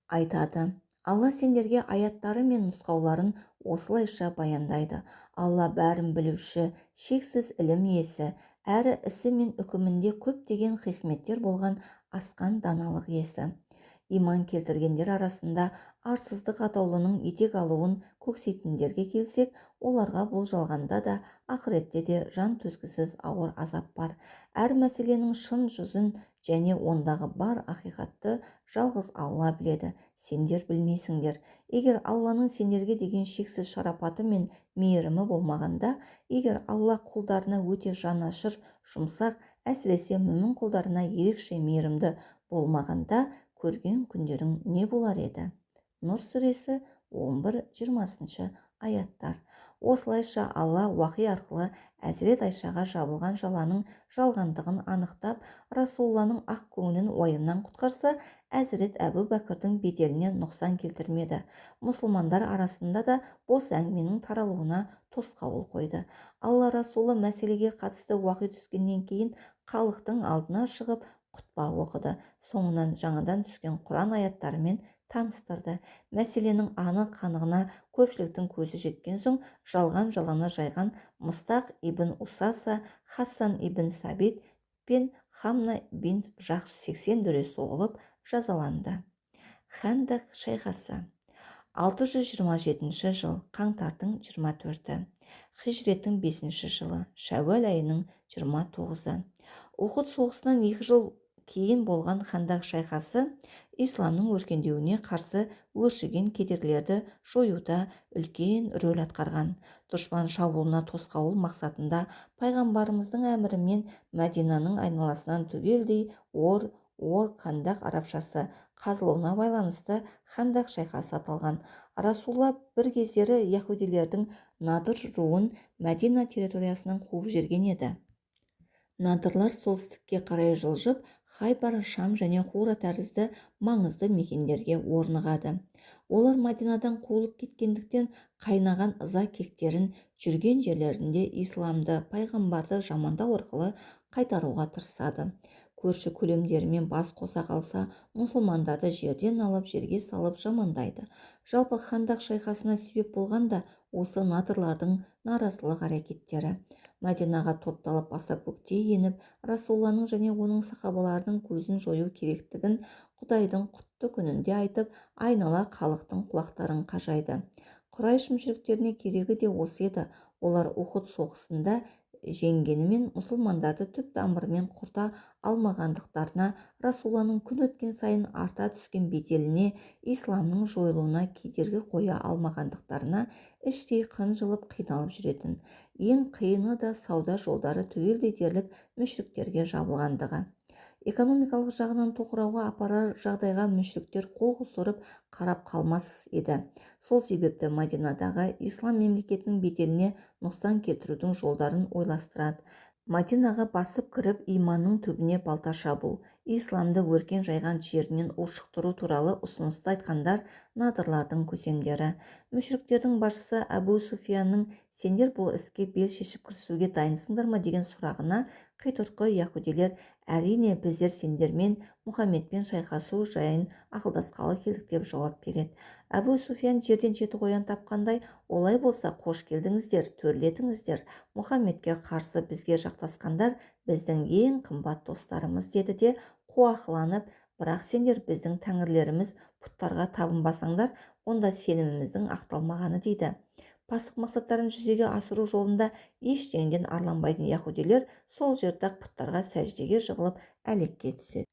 айтады. Алла сендерге аяттары мен нұсқауларын осылайша баяндайды. Алла бәрін білуші, шексіз ілім иесі, әрі ісі мен үкімінде көптеген хикметтер болған асқан даналық иесі. Иман келтіргендер арасында арсыздық атаулының етек алуын көксейтіндерге келсек, оларға бұл жалғанда да, ақыретте де жан төзгісіз ауыр азап бар. Әр мәселенің шын жүзін және ондағы бар ақиқатты жалғыз Алла біледі, сендер білмейсіңдер. Егер Алланың сендерге деген шексіз шарапаты мен мейірімі болмағанда, егер Алла құлдарына өте жанашыр, жұмсақ, әсіресе мүмін құлдарына ерекше мейірімді болмағанда, көрген күндерің не болар еді? Нұр сүресі 11-20 аяттар. Осылайша Алла уахи арқылы Әзірет Айшаға жабылған жаланың жалғандығын анықтап, Расулланың ақ көңілін уайымнан құтқарса, Әзірет Әбу Бәкірдің беделіне нұқсан келтірмеді. Мұсылмандар арасында да бос әңгіменің таралуына тосқауыл қойды. Алла Расулы мәселеге қатысты уахи түскеннен кейін халықтың алдына шығып құтпа оқыды. Соңынан жаңадан түскен Құран аяттарымен таныстырды. Мәселенің анық-қанығына көпшіліктің көзі жеткен соң, жалған жаланы жайған Мұстақ ибн Усаса, Хасан ибн Сабит пен Хамна бин Жақш 80 дүре соғылып жазаланды. Хандақ шайқасы 627 жыл, қаңтардың 24-і, хижреттің 5 жылы, шәуәл айының 29-і. Ухуд соғысынан 2 жыл кейін болған Хандақ шайқасы исламның өркендеуіне қарсы өршіген кедергілерді жоюда үлкен рөл атқарған. Дұшпан шабуылына тосқауыл мақсатында пайғамбарымыздың әмірімен Мәдинаның айналасынан түгелдей Хандақ арабшасы қазылуына байланысты Хандақ шайқасы аталған. расулла бір кездері яһудилердің надыр руын Мәдина территориясынан қуып жіберген еді. Надырлар солтүстікке қарай жылжып, Хайбар, Шам және Хура тәрізді маңызды мекендерге орнығады. Олар Мәдинадан қуылып кеткендіктен қайнаған ыза кектерін жүрген жерлерінде исламды, пайғамбарды жамандау арқылы қайтаруға тырысады. Көрші көлемдерімен бас қоса қалса, мұсылмандарды жерден алып жерге салып жамандайды. Жалпы Хандақ шайқасына себеп болған да осы надырлардың наразылық әрекеттері. Мәдинаға топталып баса көктей еніп, Расулланың және оның сахабаларының көзін жою керектігін Құдайдың құтты күнінде айтып, айнала халықтың құлақтарын қажайды. Құрайш мүшриктеріне керегі де осы еді. Олар Ухуд соғысында жеңгенімен мұсылмандарды түп тамырымен құрта алмағандықтарына, Расулланың күн өткен сайын арта түскен беделіне, исламның жойылуына кедергі қоя алмағандықтарына іштей қынжылып қиналып жүретін. Ең қиыны да сауда жолдары түгелдей дерлік мүшриктерге жабылғандығы. Экономикалық жағынан тоқырауға апарар жағдайға мүшриктер қол қусырып қарап қалмас еді. Сол себепті Мәдинадағы ислам мемлекетінің беделіне нұқсан келтірудің жолдарын ойластырады. Мәдинаға басып кіріп, иманның түбіне балта шабу, исламды өркен жайған жерінен ушықтыру туралы ұсынысты айтқандар надырлардың көсемдері. Мүшриктердің басшысы Әбу Суфиянның сендер бұл іске бел шешіп кірісуге дайынсыңдар ма деген сұрағына қитұрқы яһудилер әрине біздер сендермен Мұхаммедпен шайқасу жайын ақылдасқалы келдік деп жауап береді. Әбу Суфиян жерден жеті қоян тапқандай, олай болса қош келдіңіздер, төрлетіңіздер. Мұхаммедке қарсы бізге жақтасқандар біздің ең қымбат достарымыз деді де қуақыланып, бірақ сендер біздің тәңірлеріміз пұттарға табынбасаңдар, онда сеніміміздің ақталмағаны дейді. Пасық мақсаттарын жүзеге асыру жолында ештеңеден арланбайтын яһудилер сол жерде пұттарға сәждеге жығылып әлекке түседі.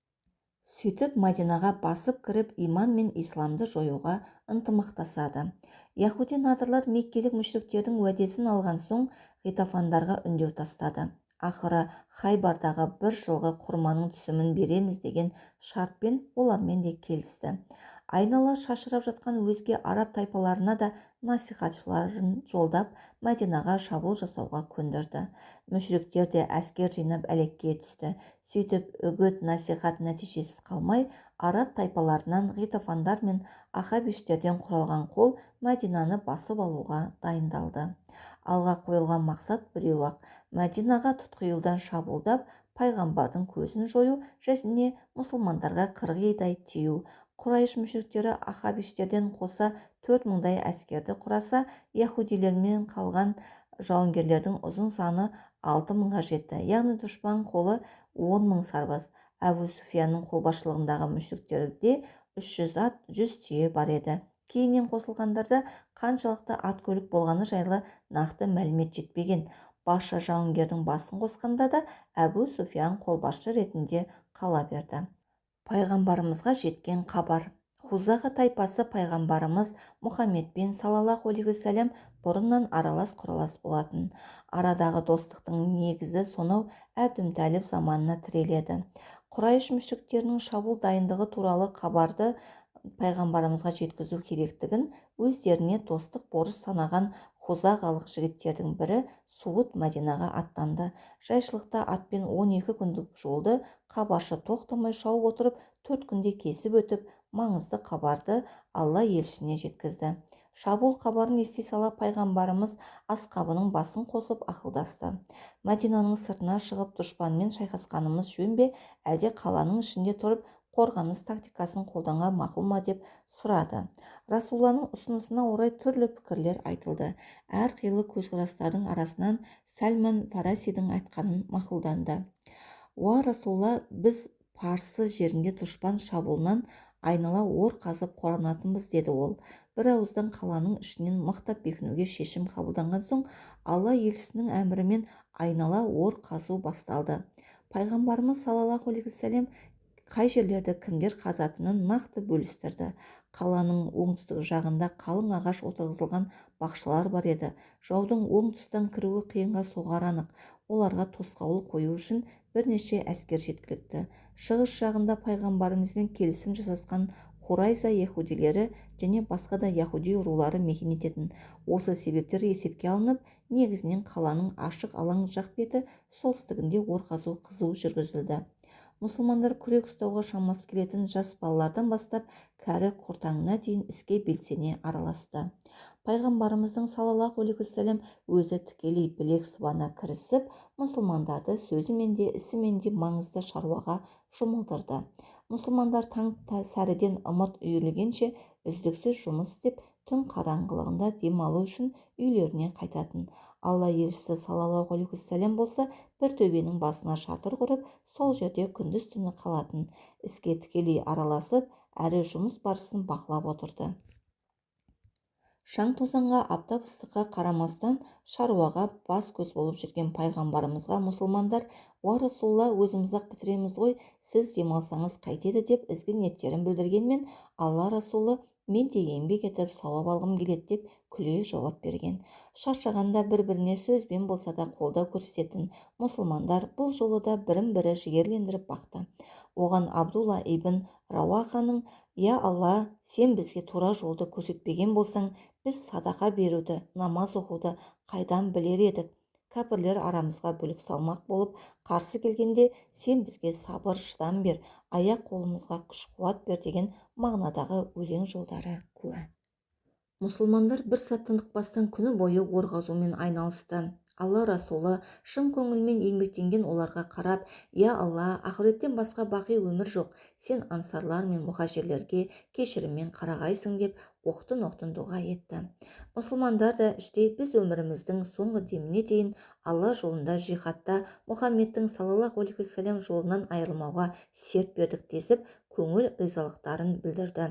Сөйтіп Мәдинаға басып кіріп, иман мен исламды жоюға ынтымақтасады. Яһуди надырлар меккелік мүшриктердің уәдесін алған соң ғитафандарға үндеу тастады. Ақыры Хайбардағы бір жылғы құрманың түсімін береміз деген шартпен олармен де келісті. Айнала шашырап жатқан өзге араб тайпаларына да насихатшыларын жолдап, Мәдинаға шабуыл жасауға көндірді. Мүшриктер де әскер жинап әлекке түсті. Сөйтіп, үгіт насихат нәтижесіз қалмай, араб тайпаларынан ғитафандар мен ахабиштерден құралған қол Мәдинаны басып алуға дайындалды. Алға қойылған мақсат біреу-ақ: Мәдинаға тұтқиылдан шабуылдап, пайғамбардың көзін жою және мұсылмандарға қырғидай тию. Құрайш мүшриктері ахабиштерден қоса 4000-дай әскерді құраса, яһудилермен қалған жауынгерлердің ұзын саны 6000-ға жетті. Яғни дұшпан қолы 10 000 сарбаз. Әбу Суфиянның қолбасшылығындағы мүшриктерде 300 ат, 100 түйе бар еді. Кейіннен қосылғандарда қаншалықты ат көлік болғаны жайлы нақты мәлімет жетпеген. Барша жауынгердің басын қосқанда да Әбу Суфиян қолбасшы ретінде қала берді. Пайғамбарымызға жеткен хабар. Хузаға тайпасы пайғамбарымыз Мұхаммедпен саллаллаху алейхи вассалам бұрыннан аралас құралас болатын. Арадағы достықтың негізі сонау Әбдімтәліп заманына тіреледі. Құрайш мүшриктерінің шабуыл дайындығы туралы хабарды пайғамбарымызға жеткізу керектігін өздеріне достық борыш санаған хузағалық жігіттердің бірі Суыд Мәдинаға аттанды. Жайшылықта атпен 12 күндік жолды хабаршы тоқтамай шауып отырып, 4 күнде кесіп өтіп, маңызды хабарды Алла елшісіне жеткізді. Шабуыл хабарын ести сала пайғамбарымыз асқабының басын қосып ақылдасты. Мәдинаның сыртына шығып дұшпанмен шайқасқанымыз жөн бе, әлде қаланың ішінде тұрып қорғаныс тактикасын қолданған мақұл ма деп сұрады. Расулланың ұсынысына орай түрлі пікірлер айтылды. Әрқилы көзқарастардың арасынан Сәлман Фарасидің айтқанын мақұлданды. Уа Расулла, біз Парсы жерінде дұшпан шабуылынан айнала ор қазып қорғанатынбыз, деді ол. Бір ауыздан қаланың ішінен мықтап бекінуге шешім қабылданған соң, Алла елшісінің әмірімен айнала ор қазу басталды. Пайғамбарымыз саллаллаху алейхи вассалам қай жерлерді кімдер қазатынын нақты бөлістірді. Қаланың оңтүстік жағында қалың ағаш отырғызылған бақшалар бар еді. Жаудың оң тұстан кіруі қиынға соғары анық. Оларға тосқауыл қою үшін бірнеше әскер жеткілікті. Шығыс жағында пайғамбарымызбен келісім жасасқан Хурайза яһудилері және басқа да яһуди рулары мекен ететін. Осы себептер есепке алынып, негізінен қаланың ашық алаң жақ беті солтүстігінде ор қазу қызу жүргізілді. Мұсылмандар күрек ұстауға шамасы келетін жас балалардан бастап кәрі құртаңына дейін іске белсене араласты. Пайғамбарымыздың саллаллаху алейхи уассалам өзі тікелей білек сыбана кірісіп, мұсылмандарды сөзімен де ісімен де маңызды шаруаға жұмылдырды. Мұсылмандар таң сәріден ымырт үйірілгенше үздіксіз жұмыс істеп, түн қараңғылығында демалу үшін үйлеріне қайтатын. Алла елшісі саллаллаху алейхи уассалам болса, бір төбенің басына шатыр құрып, сол жерде күндіз-түні қалатын. Іске тікелей араласып, әрі жұмыс барысын бақылап отырды. Шаң-тозаңға, аптап ыстыққа қарамастан шаруаға бас-көз болып жүрген пайғамбарымызға мұсылмандар: «Уа Расулалла, өзіміз-ақ бітіреміз ғой, сіз демалсаңыз қайтеді?» деп ізгі ниеттерін білдіргенмен, Алла Расулы: «Мен де еңбек етіп сауап алғым келеді» деп күле жауап берген. Шаршағанда бір-біріне сөзбен болса да қолдау көрсететін мұсылмандар бұл жолы да бірін-бірі жігерлендіріп бақты. Оған Абдулла ибн Рауаханың: «Я Алла, сен бізге тура жолды көрсетпеген болсаң, біз садақа беруді, намаз оқуды қайдан білер едік? Кәпірлер арамызға бүлік салмақ болып қарсы келгенде, сен бізге сабыр, шыдам бер, аяқ-қолымызға күш-қуат бер» деген мағынадағы өлең жолдары куә. Мұсылмандар бір сәт тынықпастан күні бойы ор қазумен айналысты. Алла Расулы шын көңілмен еңбектенген оларға қарап: «Я Алла, ақыреттен басқа бақи өмір жоқ, сен ансарлар мен мұхажирлерге кешіріммен қарағайсың» деп оқтын-оқтын дұға етті. Мұсылмандар да іштей: «Біз өміріміздің соңғы деміне дейін Алла жолында жихадта Мұхаммедтің саллаллаху алейхи уассалам жолынан айырылмауға серт бердік» десіп, көңіл ризалықтарын білдірді.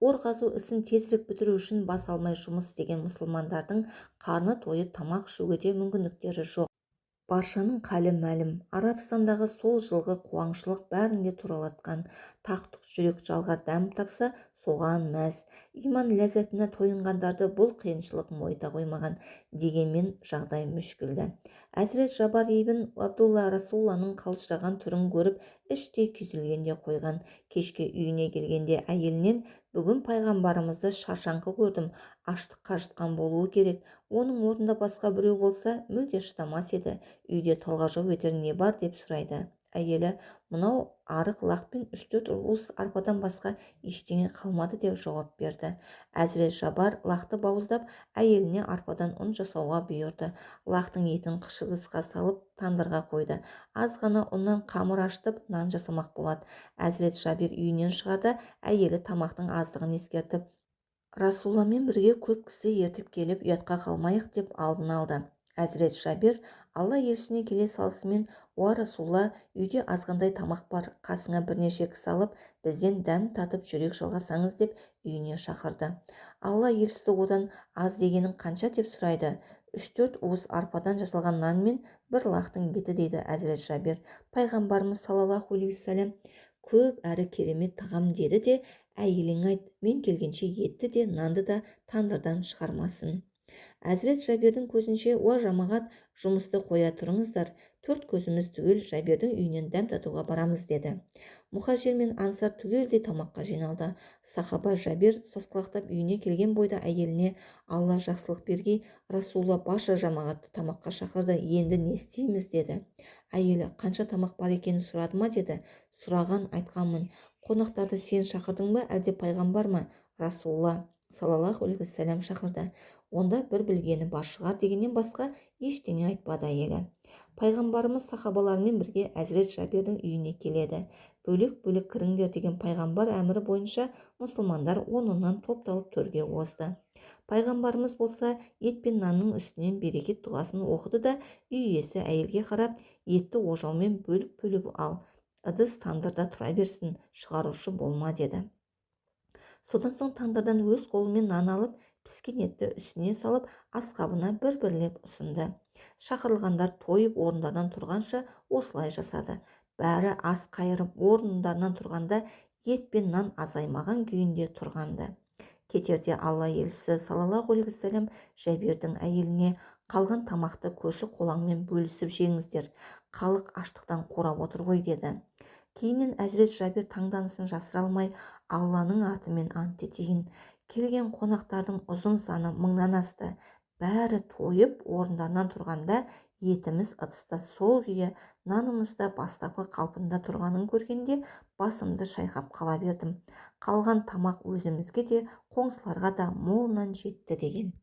Ор қазу ісін тезірек бітіру үшін бас алмай жұмыс істеген мұсылмандардың қарны тойып тамақ ішуге де мүмкіндіктері жоқ. Баршаның қалі мәлім. Арабстандағы сол жылғы қуаңшылық бәрінде туралатқан. Тақ-тұқ жүрек жалғар дәм тапса, соған мәз. Иман ләззатына тойынғандарды бұл қиыншылық мойыта қоймаған. Дегенмен жағдай мүшкілді. Әзірет Жабар ибн Абдулла Расулланың қалжыраған түрін көріп, іштей күйзелгенде қойған. Кешке үйіне келгенде әйелінен: «Бүгін пайғамбарымызды шаршаңқы көрдім, аштыққа жұтқан болуы керек. Оның орнында басқа біреу болса, мүлде шыдамас еді. Үйде талғажау етер не бар?» деп сұрайды. Әйелі: «Мынау арық лақ пен 3-4 уыс арпадан басқа ештеңе қалмады» деп жауап берді. Әзірет Жабар лақты бауыздап, әйеліне арпадан ұн жасауға бұйырды. Лақтың етін кіші ыдысқа салып тандырға қойды. Аз ғана ұннан қамыр ашытып, нан жасамақ болады. Әзірет Жабир үйінен шығарда, әйелі тамақтың аздығын ескертіп: «Расулламен бірге көп кісі ертіп келіп, ұятқа қалмайық» деп алдын алды. Әзірет Жабир Алла елшісіне келе салысымен: «Уа Расулла, үйде азғандай тамақ бар, қасыңа бірнеше кісі алып, бізден дәм татып жүрек жалғасаңыз» деп үйіне шақырды. Алла елшісі одан: «Аз дегенің қанша?» деп сұрайды. 3-4 уыс арпадан жасалған нан мен бір лақтың еті» дейді Әзірет Жабир. Пайғамбарымыз саллаллаху алейхи уассалам: «Көп әрі керемет тағам» деді де: «Әйелің айт, мен келгенше етті де нанды да тандырдан шығармасын». Әзірет Жабирдің көзінше: «Уа жамағат, жұмысты қоя тұрыңыздар, 4 көзіміз түгел Жабирдің үйінен дәм татуға барамыз» деді. Мұхажир мен ансар түгелдей тамаққа жиналды. Сахаба Жабир сасқалақтап үйіне келген бойда әйеліне: «Алла жақсылық бергей, Расулла барша жамағатты тамаққа шақырды, енді не істейміз?» деді. Әйелі: «Қанша тамақ бар екенін сұрады ма?» деді. «Сұраған, айтқанмын». «Қонақтарды сен шақырдың ба, әлде пайғамбар ма?» «Расулла саллаллаху алейхи уассалам шақырды». «Онда бір білгені бар шығар» дегеннен басқа ештеңе айтпады әйелі. Пайғамбарымыз сахабалармен бірге Әзірет Жабирдің үйіне келеді. «Бөлек-бөлек кіріңдер» деген пайғамбар әмірі бойынша мұсылмандар онынан топталып төрге озды. Пайғамбарымыз болса ет пен нанның үстінен берекет дұғасын оқыды да, үй иесі әйелге қарап: «Етті ожаумен бөліп ал, ыдыс тандырда тұра берсін, шығарушы болма» деді. Содан соң тандырдан өз қолымен нан алып, піскен етті үстіне салып, асқабына бір-бірлеп ұсынды. Шақырылғандар тойып орындарынан тұрғанша осылай жасады. Бәрі ас қайырып орындарынан тұрғанда ет пен нан азаймаған күйінде тұрғанды. Кетерде Алла елшісі саллаллаху алейхи уассалам Жабирдің әйеліне: «Қалған тамақты көрші қолаңмен бөлісіп жеңіздер, халық аштықтан қурап отыр ғой» деді. Кейіннен әзірет Жабир таңданысын жасыра алмай, Алланың атымен ант етейін. Келген қонақтардың ұзын саны 1000-нан асты. Бәрі тойып орындарынан тұрғанда етіміз ыдыста сол күйі, нанымыз да бастапқы қалпында тұрғанын көргенде басымды шайқап қала бердім. Қалған тамақ өзімізге де, қоңсыларға да молынан жетті деген.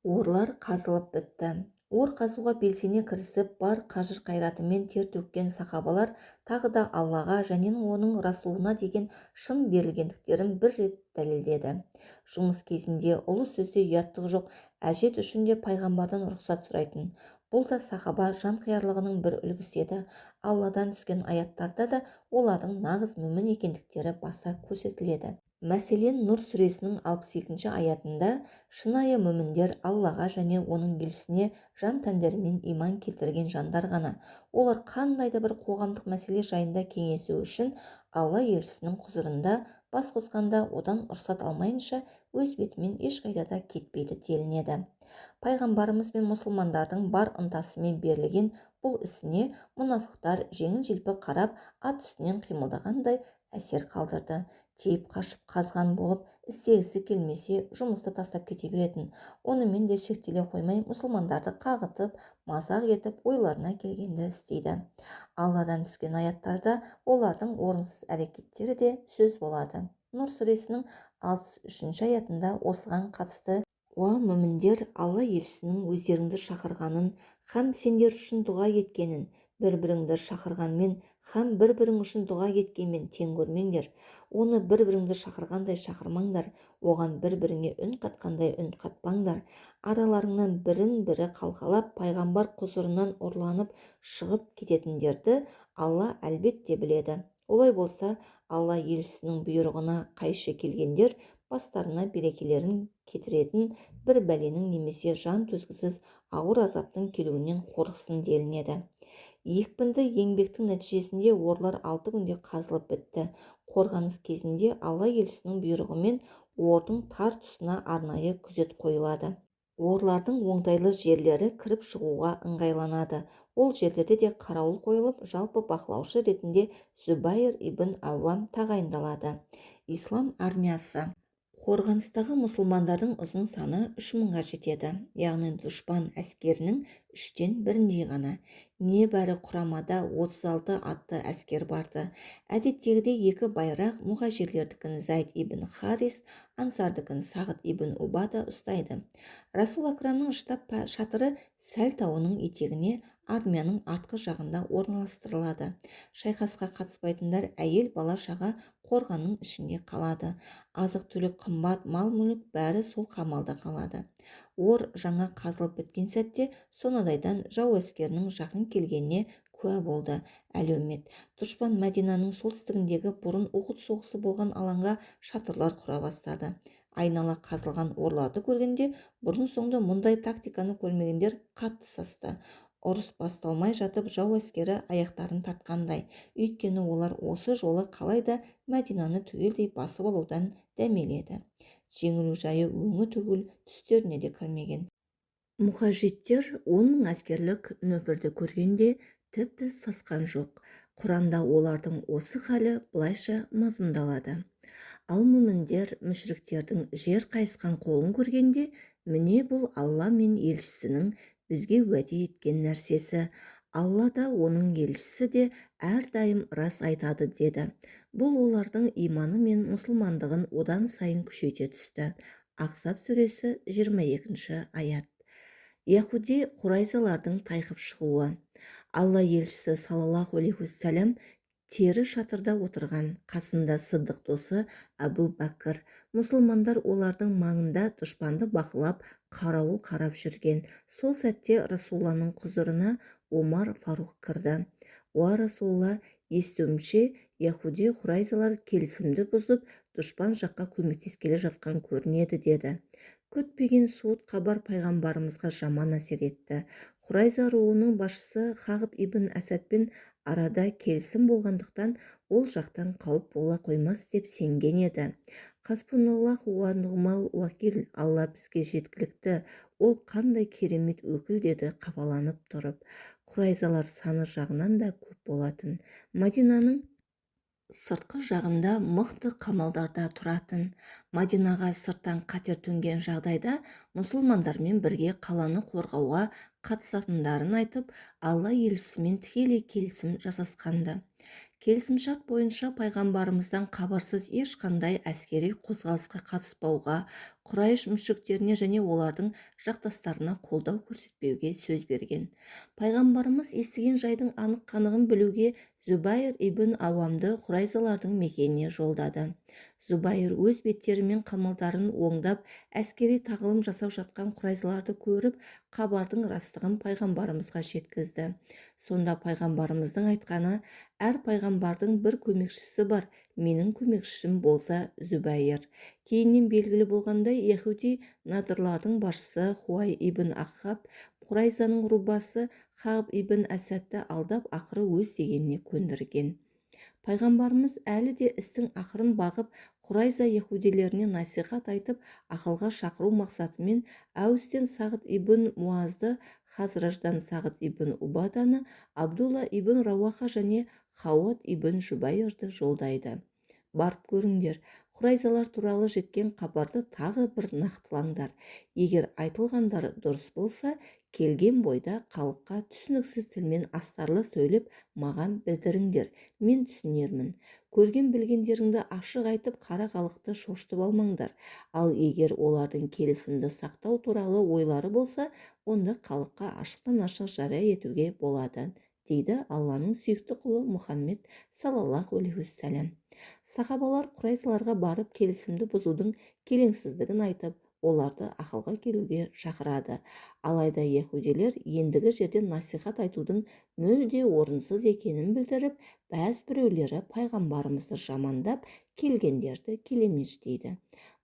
Орлар қазылып бітті. Ор қазуға белсене кірісіп, бар қажыр-қайратымен тер төккен сахабалар тағы да Аллаға және оның Расулына деген шын берілгендіктерін бір рет дәлелдеді. Жұмыс кезінде ұлы сөзде ұяттық жоқ, әжет үшін де пайғамбардан рұқсат сұрайтын. Бұл да сахаба жанқиярлығының бір үлгісі еді. Алладан түскен аяттарда да олардың нағыз мүмін екендіктері баса көрсетіледі. Мәселен, Нұр сүресінің 62-ші аятында шынайы мүміндер Аллаға және оның елшісіне жан тәндерімен иман келтірген жандар ғана. Олар қандай да бір қоғамдық мәселе жайында кеңесу үшін Алла елшісінің құзырында бас қосқанда одан рұқсат алмайынша өз бетімен ешқайда да кетпейді делінеді. Пайғамбарымыз бен мұсылмандардың бар ынтасымен берілген бұл ісіне мұнафықтар жеңіл-желпі қарап ат үстінен қимылдағандай әсер қалдырды. Тиіп қашып қазған болып, істегісі келмесе жұмысты тастап кете беретін. Онымен де шектеле қоймай мұсылмандарды қағытып, мазақ етіп, ойларына келгенді істейді. Алладан түскен аяттарда олардың орынсыз әрекеттері де сөз болады. Нұр сүресінің 63-ші аятында осыған қатысты: «Уа мүміндер, Алла елшісінің өздеріңді шақырғанын һәм сендер үшін дұға еткенін бір-біріңді шақырғанмен һәм бір-бірің үшін дұға еткенмен тең көрмеңдер. Оны бір-біріңді шақырғандай шақырмаңдар, оған бір-біріңе үн қатқандай үн қатпаңдар. Араларыңнан бірін-бірі қалқалап, пайғамбар құзырынан ұрланып шығып кететіндерді Алла әлбетте біледі. Олай болса, Алла елшісінің бұйрығына қайшы келгендер бастарына берекелерін кетіретін бір бәленің немесе жан төзгісіз ауыр азаптың келуінен қорықсын делінеді. Екпінді еңбектің нәтижесінде орлар 6 күнде қазылып бітті. Қорғаныс кезінде Алла елшісінің бұйрығымен ордың тар тұсына арнайы күзет қойылады. Орлардың оңтайлы жерлері кіріп шығуға ыңғайланады. Ол жерлерде де қарауыл қойылып, жалпы бақылаушы ретінде Зүбайр ибн Ауам тағайындалады. Ислам армиясы. Қорғаныстағы мұсылмандардың ұзын саны 3000-ға жетеді, яғни дұшпан әскерінің 3-тен 1-індей ғана. Небәрі құрамада 36 атты әскер барды. Әдеттегідей 2 байрақ мұхажирлердікін Зайд ибн Харис, ансардікін Сағд ибн Убада ұстайды. Расул Акрамның штаб шатыры Сәл тауының етегіне армияның артқы жағында орналастырылады. Шайқасқа қатыспайтындар әйел бала-шаға қорғанның ішінде қалады. Азық-түлік, қымбат мал-мүлік бәрі сол қамалда қалады. Ор жаңа қазылып біткен сәтте сонадайдан жау әскерінің жақын келгеніне куә болды. Әлеумет. Дұшпан Мәдинаның солтүстігіндегі бұрын Ухуд соғысы болған алаңға шатырлар құра бастады. Айнала қазылған орларды көргенде бұрын-соңды мұндай тактиканы көрмегендер қатты састы. Ұрыс басталмай жатып жау әскері аяқтарын тартқандай. Өйткені олар осы жолы қалайда Мәдинаны түгелдей басып алудан дәмеледі. Жеңілу жайы өңі түгіл түстеріне де кірмеген. Мұхажиттер 10 000 әскерлік нөпірді көргенде тіпті сасқан жоқ. Құранда олардың осы халі былайша мазмұндалады: ал мүміндер мүшриктердің жер қайысқан қолын көргенде, міне бұл Алла мен елшісінің бізге уәде еткен нәрсесі. Алла да оның елшісі де әрдайым рас айтады деді. Бұл олардың иманы мен мұсылмандығын одан сайын күшейте түсті. Ақсап сүресі 22-ші аят. Яхуди Құрайзалардың тайқып шығуы. Алла елшісі саллаллаху алейхи уассалам тері шатырда отырған, қасында Сыддық досы Әбу Бәкір. Мұсылмандар олардың маңында дұшпанды бақылап, қарауыл қарап жүрген. Сол сәтте Расулланың құзырына Омар Фаруқ кірді. Уа Расулла, естуімше, Яхуди Құрайзалар келісімді бұзып, дұшпан жаққа көмектескелі жатқан көрінеді деді. Күтпеген суыт хабар пайғамбарымызға жаман әсер етті. Құрайза руының басшысы Хағып ибн Әсәдпен арада келісім болғандықтан ол жақтан қауіп бола қоймас деп сенген еді. Хасбуналлаху ва ниъмал уәкил, Алла бізге жеткілікті, ол қандай керемет өкіл деді қапаланып тұрып. Құрайзалар саны жағынан да көп болатын. Мәдинаның сыртқы жағында мықты қамалдарда тұратын. Мадинаға сырттан қатер төнген жағдайда мұсылмандармен бірге қаланы қорғауға қатысатындарын айтып, алла елшісімен тікелей келісім жасасқанды. Келісімшарт бойынша пайғамбарымыздан хабарсыз ешқандай әскери қозғалысқа қатыспауға, Құрайш мүшриктеріне және олардың жақтастарына қолдау көрсетпеуге сөз берген. Пайғамбарымыз естіген жайдың анық-қанығын білуге Зүбайыр ибн Ауамды Құрайзалардың мекеніне жолдады. Зүбайыр өз беттерімен қамалдарын оңдап, әскери тағылым жасап жатқан Құрайзаларды көріп, хабардың растығын пайғамбарымызға жеткізді. Сонда пайғамбарымыздың айтқаны: әр пайғамбардың бір көмекшісі бар, менің көмекшім болса Зүбайыр. Кейіннен белгілі болғандай, яһуди надырлардың басшысы Хуай ибн Аххаб Құрайзаның рубасы Хаб ибн Асадты алдап, ақыры өз дегеніне көндірген. Пайғамбарымыз әлі де істің ақырын бағып, Құрайза яһудилеріне насихат айтып, ақылға шақыру мақсатымен Әустен Сағд ибн Муазды, Хазраждан Сағд ибн Убаданы, Абдулла ибн Рауаха және Хауат ибн Жұбайырды жолдайды. Барып көріңдер, Құрайзалар туралы жеткен хабарды тағы бір нақтылаңдар. Егер айтылғандары дұрыс болса, келген бойда халыққа түсініксіз тілмен астарлы сөйлеп маған білдіріңдер, мен түсінермін. Көрген білгендеріңді ашық айтып, қара халықты шошытып алмаңдар. Ал егер олардың келісімді сақтау туралы ойлары болса, онда халыққа ашықтан ашық жария етуге болады, дейді Алланың сүйікті құлы Мұхаммед саллаллаху алейхи уассалам. Сахабалар Құрайзаларға барып келісімді бұзудың келеңсіздігін айтып, оларды ақылға келуге шақырады. Алайда яһудилер ендігі жерде насихат айтудың мүлде орынсыз екенін білдіріп, біреулері пайғамбарымызды жамандап, келгендерді келемеждейді.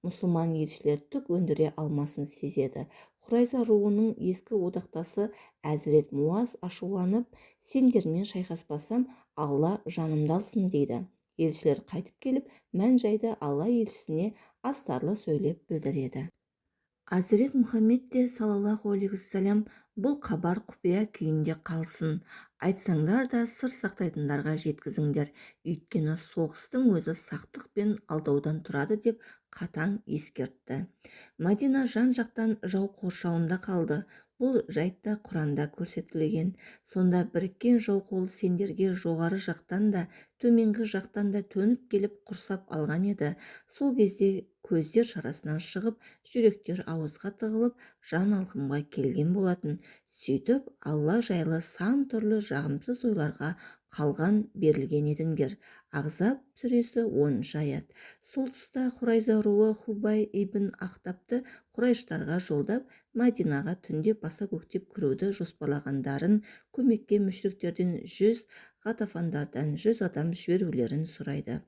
Мұсылман елшілер түк өндіре алмасын сезеді. Құрайза руының ескі одақтасы Әзірет Муаз ашуланып, сендермен шайқаспасам, Алла жанымды алсын дейді. Елшілер қайтып келіп, мән-жайды Алла елшісіне астарлы сөйлеп білдіреді. Әзірет Мұхаммед те саллаллаху алейхи уассалам бұл хабар құпия күйінде қалсын. Айтсаңдар да сыр сақтайтындарға жеткізіңдер. Өйткені соғыстың өзі сақтық пен алдаудан тұрады деп қатаң ескертті. Мадина жан-жақтан жау қоршауында қалды. Бұл жайтта Құранда көрсетілген. Сонда біріккен жау қолы сендерге жоғары жақтан да, төменгі жақтан да төніп келіп құрсап алған еді. Сол кезде көздер шарасынан шығып, жүректер ауызға тығылып, жан алқымға келген болатын. Сөйтіп, Алла жайлы сан түрлі жағымсыз ойларға қалған берілген едіңдер. Ахзаб сүресі 10 аят. Сол тұста Құрайза руы Хубай ибн Ахтабты Құрайштарға жолдап, Мадинаға түнде баса көктеп кіруді жоспарлағандарын, көмекке мүшриктерден 100, Ғатафандардан 100 адам жіберулерін сұрайды.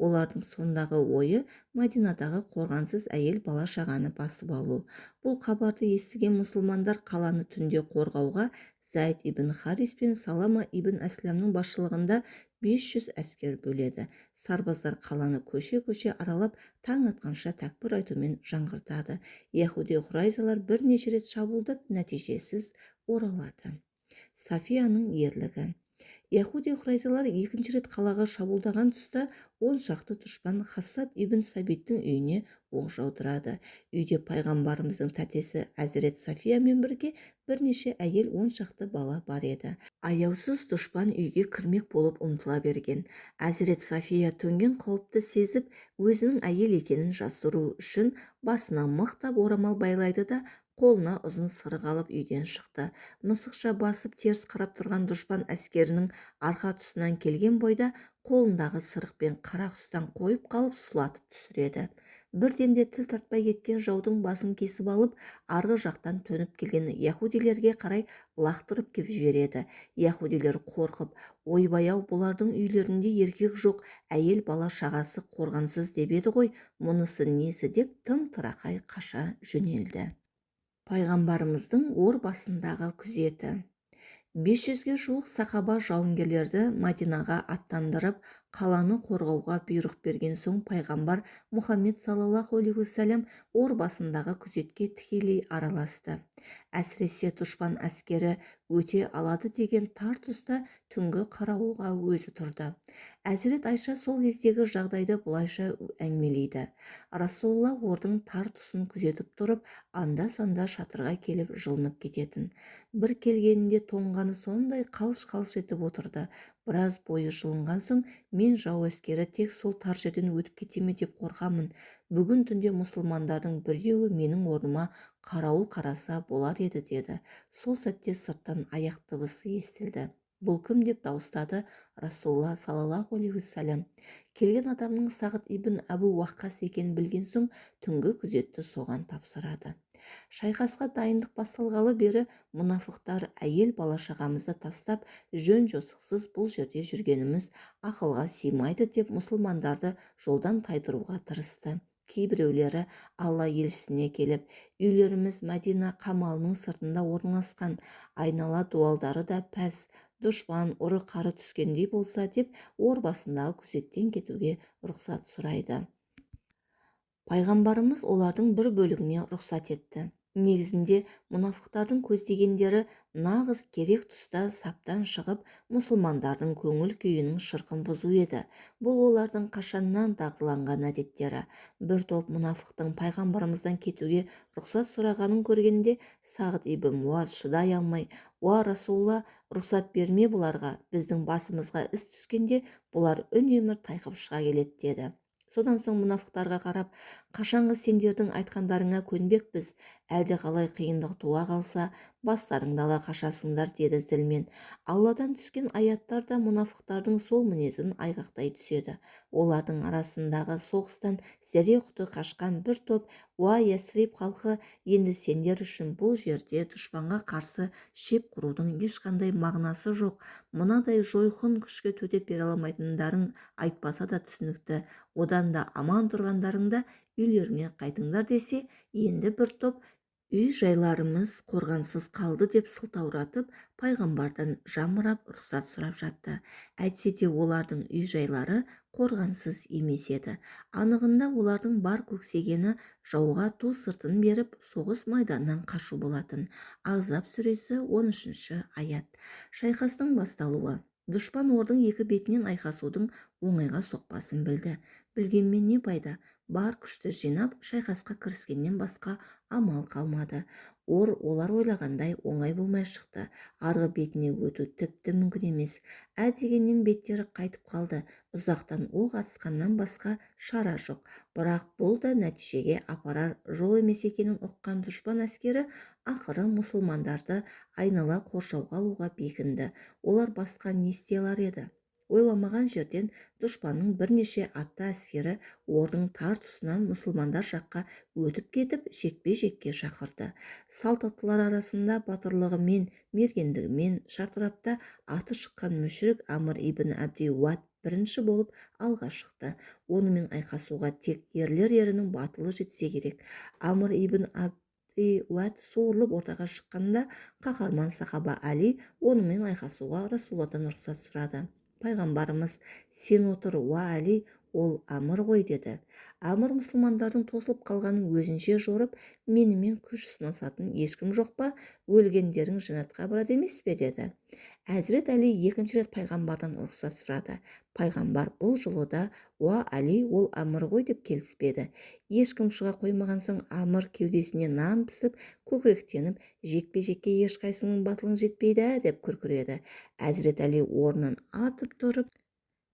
Олардың сондағы ойы Мадинадағы қорғансыз әйел бала-шағаны басып алу. Бұл хабарды естіген мұсылмандар қаланы түнде қорғауға Зайд ибн Харис пен Салама ибн Әсләмнің басшылығында 500 әскер бөледі. Сарбаздар қаланы көше-көше аралап, таң атқанша тәкбір айтумен жаңғыртады. Яһуди Құрайзалар бірнеше рет шабуылдап, нәтижесіз оралады. Сафияның ерлігі. Яһуди Құрайзалар екінші рет қалаға шабуылдаған тұста 10 шақты дұшпан Хассаб ибн Сабиттің үйіне оқ жаудырады. Үйде пайғамбарымыздың тәтесі Әзірет Сафиямен бірге бірнеше әйел 10 шақты бала бар еді. Аяусыз дұшпан үйге кірмек болып ұмтыла берген. Әзірет Сафия төнген қауіпті сезіп, өзінің әйел екенін жасыру үшін басына мықтап орамал байлайды да, қолына ұзын сырық алып үйден шықты. Мысықша басып теріс қарап тұрған дұшпан әскерінің арқа тұсынан келген бойда қолындағы сырықпен қара құстан қойып қалып сұлатып түсіреді. Бірдемде тіл тартпай кеткен жаудың басын кесіп алып, арғы жақтан төніп келген яһудилерге қарай лақтырып кеп жібереді. Яһудилер қорқып, ойбай-ау, бұлардың үйлерінде еркек жоқ, әйел бала шағасы қорғансыз деп еді ғой, мұнысы несі деп тым-тырақай қаша жөнелді. Пайғамбарымыздың ор басындағы күзеті. 500-ге жуық сахаба жауынгерлерді Мадинаға аттандырып, қаланы қорғауға бұйрық берген соң пайғамбар Мұхаммед саллаллаху алейхи уассалам орбасындағы күзетке тікелей араласты. Әсіресе дұшпан әскері өте алады деген тар тұста түнгі қарауылға өзі тұрды. Әзірет Айша сол кездегі жағдайды бұлайша әңгімелейді. Расулалла ордың тар тұсын күзетіп тұрып, анда-санда шатырға келіп жылынып кететін. Бір келгенінде тоңғаны сондай қалш-қалш етіп отырды. Біраз бойы жылынған соң, мен жау әскері тек сол тар жерден өтіп кете ме деп қорқамын. Бүгін түнде мұсылмандардың біреуі менің орныма қарауыл қараса болар еді деді. Сол сәтте сырттан аяқ дыбысы естілді. Бұл кім деп дауыстады Расулалла саллаллаху алейхи уассалам. Келген адамның Сағд ибн Әбу Уаққас екенін білген соң, түнгі күзетті соған тапсырады. Шайқасқа дайындық басталғалы бері мұнафықтар әйел бала-шағамызды тастап, жөн-жосықсыз бұл жерде жүргеніміз ақылға сыймайды деп мұсылмандарды жолдан тайдыруға тырысты. Кейбіреулері Алла елшісіне келіп, үйлеріміз Мәдина қамалының сыртында орналасқан, айнала дуалдары да пәс, дұшпан ұры-қары түскендей болса деп орбасындағы күзеттен кетуге рұқсат сұрайды. Пайғамбарымыз олардың бір бөлігіне рұқсат етті. Негізінде мұнафықтардың көздегендері нағыз керек тұста саптан шығып, мұсылмандардың көңіл күйінің шырқын бұзу еді. Бұл олардың қашаннан дағдыланған әдеттері. Бір топ мұнафықтың пайғамбарымыздан кетуге рұқсат сұрағанын көргенде Сағд ибн Муаз шыдай алмай, «Уа Расулалла, рұқсат берме бұларға, біздің басымызға іс түскенде бұлар үнемі тайқып шыға келеді» деді. Содан соң мұнафықтарға қарап, «Қашанғы сендердің айтқандарыңа көнбекпіз, әлде қалай қиындық туа қалса, бастарыңды ала қашасыңдар» деді зілмен. Алладан түскен аяттар да мұнафықтардың сол мінезін айғақтай түседі. Олардың арасындағы соғыстан зәре-құты қашқан бір топ, «Уа Ясриб халқы, енді сендер үшін бұл жерде дұшпанға қарсы шеп құрудың ешқандай мағынасы жоқ. Мынадай жойқын күшке төтеп бере алмайтындарың айтпаса да түсінікті. Одан да аман тұрғандарыңда үйлеріне қайтыңдар» десе, енді бір топ «Үй жайларымыз қорғансыз қалды» деп сылтауратып, пайғамбардан жамырап рұқсат сұрап жатты. Әйтсе де олардың үй жайлары қорғансыз емес еді. Анығында олардың бар көксегені жауға ту сыртын беріп, соғыс майданнан қашу болатын. Ахзаб сүресі 13-ші аят. Шайқастың басталуы. Дұшпан ордың екі бетінен айқасудың оңайға соқпасын білді. Білгенмен не пайда? Бар күшті жинап, шайқасқа кіріскеннен басқа амал қалмады. Олар ойлағандай оңай болмай шықты. Арғы бетіне өту тіпті мүмкін емес. Дегеннен беттері қайтып қалды. Ұзақтан оқ атысқаннан басқа шара жоқ. Бірақ бұл да нәтижеге апарар жол емес екенін ұққан дұшпан әскері ақыры мұсылмандарды айнала қоршауға алуға бекінді. Олар басқа не істей алар еді? Ойламаған жерден дұшпанның бірнеше атты әскері ордың тар тұсынан мұсылмандар жаққа өтіп кетіп, жекпе-жекке шақырды. Салт аттылар арасында батырлығымен, мергендігімен шартарапта аты шыққан мүшрик Амр ибн Абди Уад бірінші болып алға шықты. Онымен айқасуға тек ерлер ерінің батылы жетсе керек. Амр ибн Абди Уад соғырылып ортаға шыққанда, қаһарман сахаба Али онымен айқасуға Расулалладан рұқсат сұрады. Пайғамбарымыз: «Сен отыр, уа Али, ол Амр ғой» деді. Амр мұсылмандардың тосылып қалғанын өзінше жорып, «Менімен күш сынасатын ешкім жоқ па? Өлгендерің жәннатқа барады емес пе?» деді. Әзірет Али екінші рет пайғамбардан рұқсат сұрады. Пайғамбар бұл жолы да «Уа Али, ол Амр ғой» деп келіспеді. Ешкім шыға қоймаған соң Амр кеудесіне нан пісіп, көкіректеніп, «Жекпе-жекке ешқайсының батылың жетпейді» деп күркіреді. Әзірет Али орнынан атып тұрып,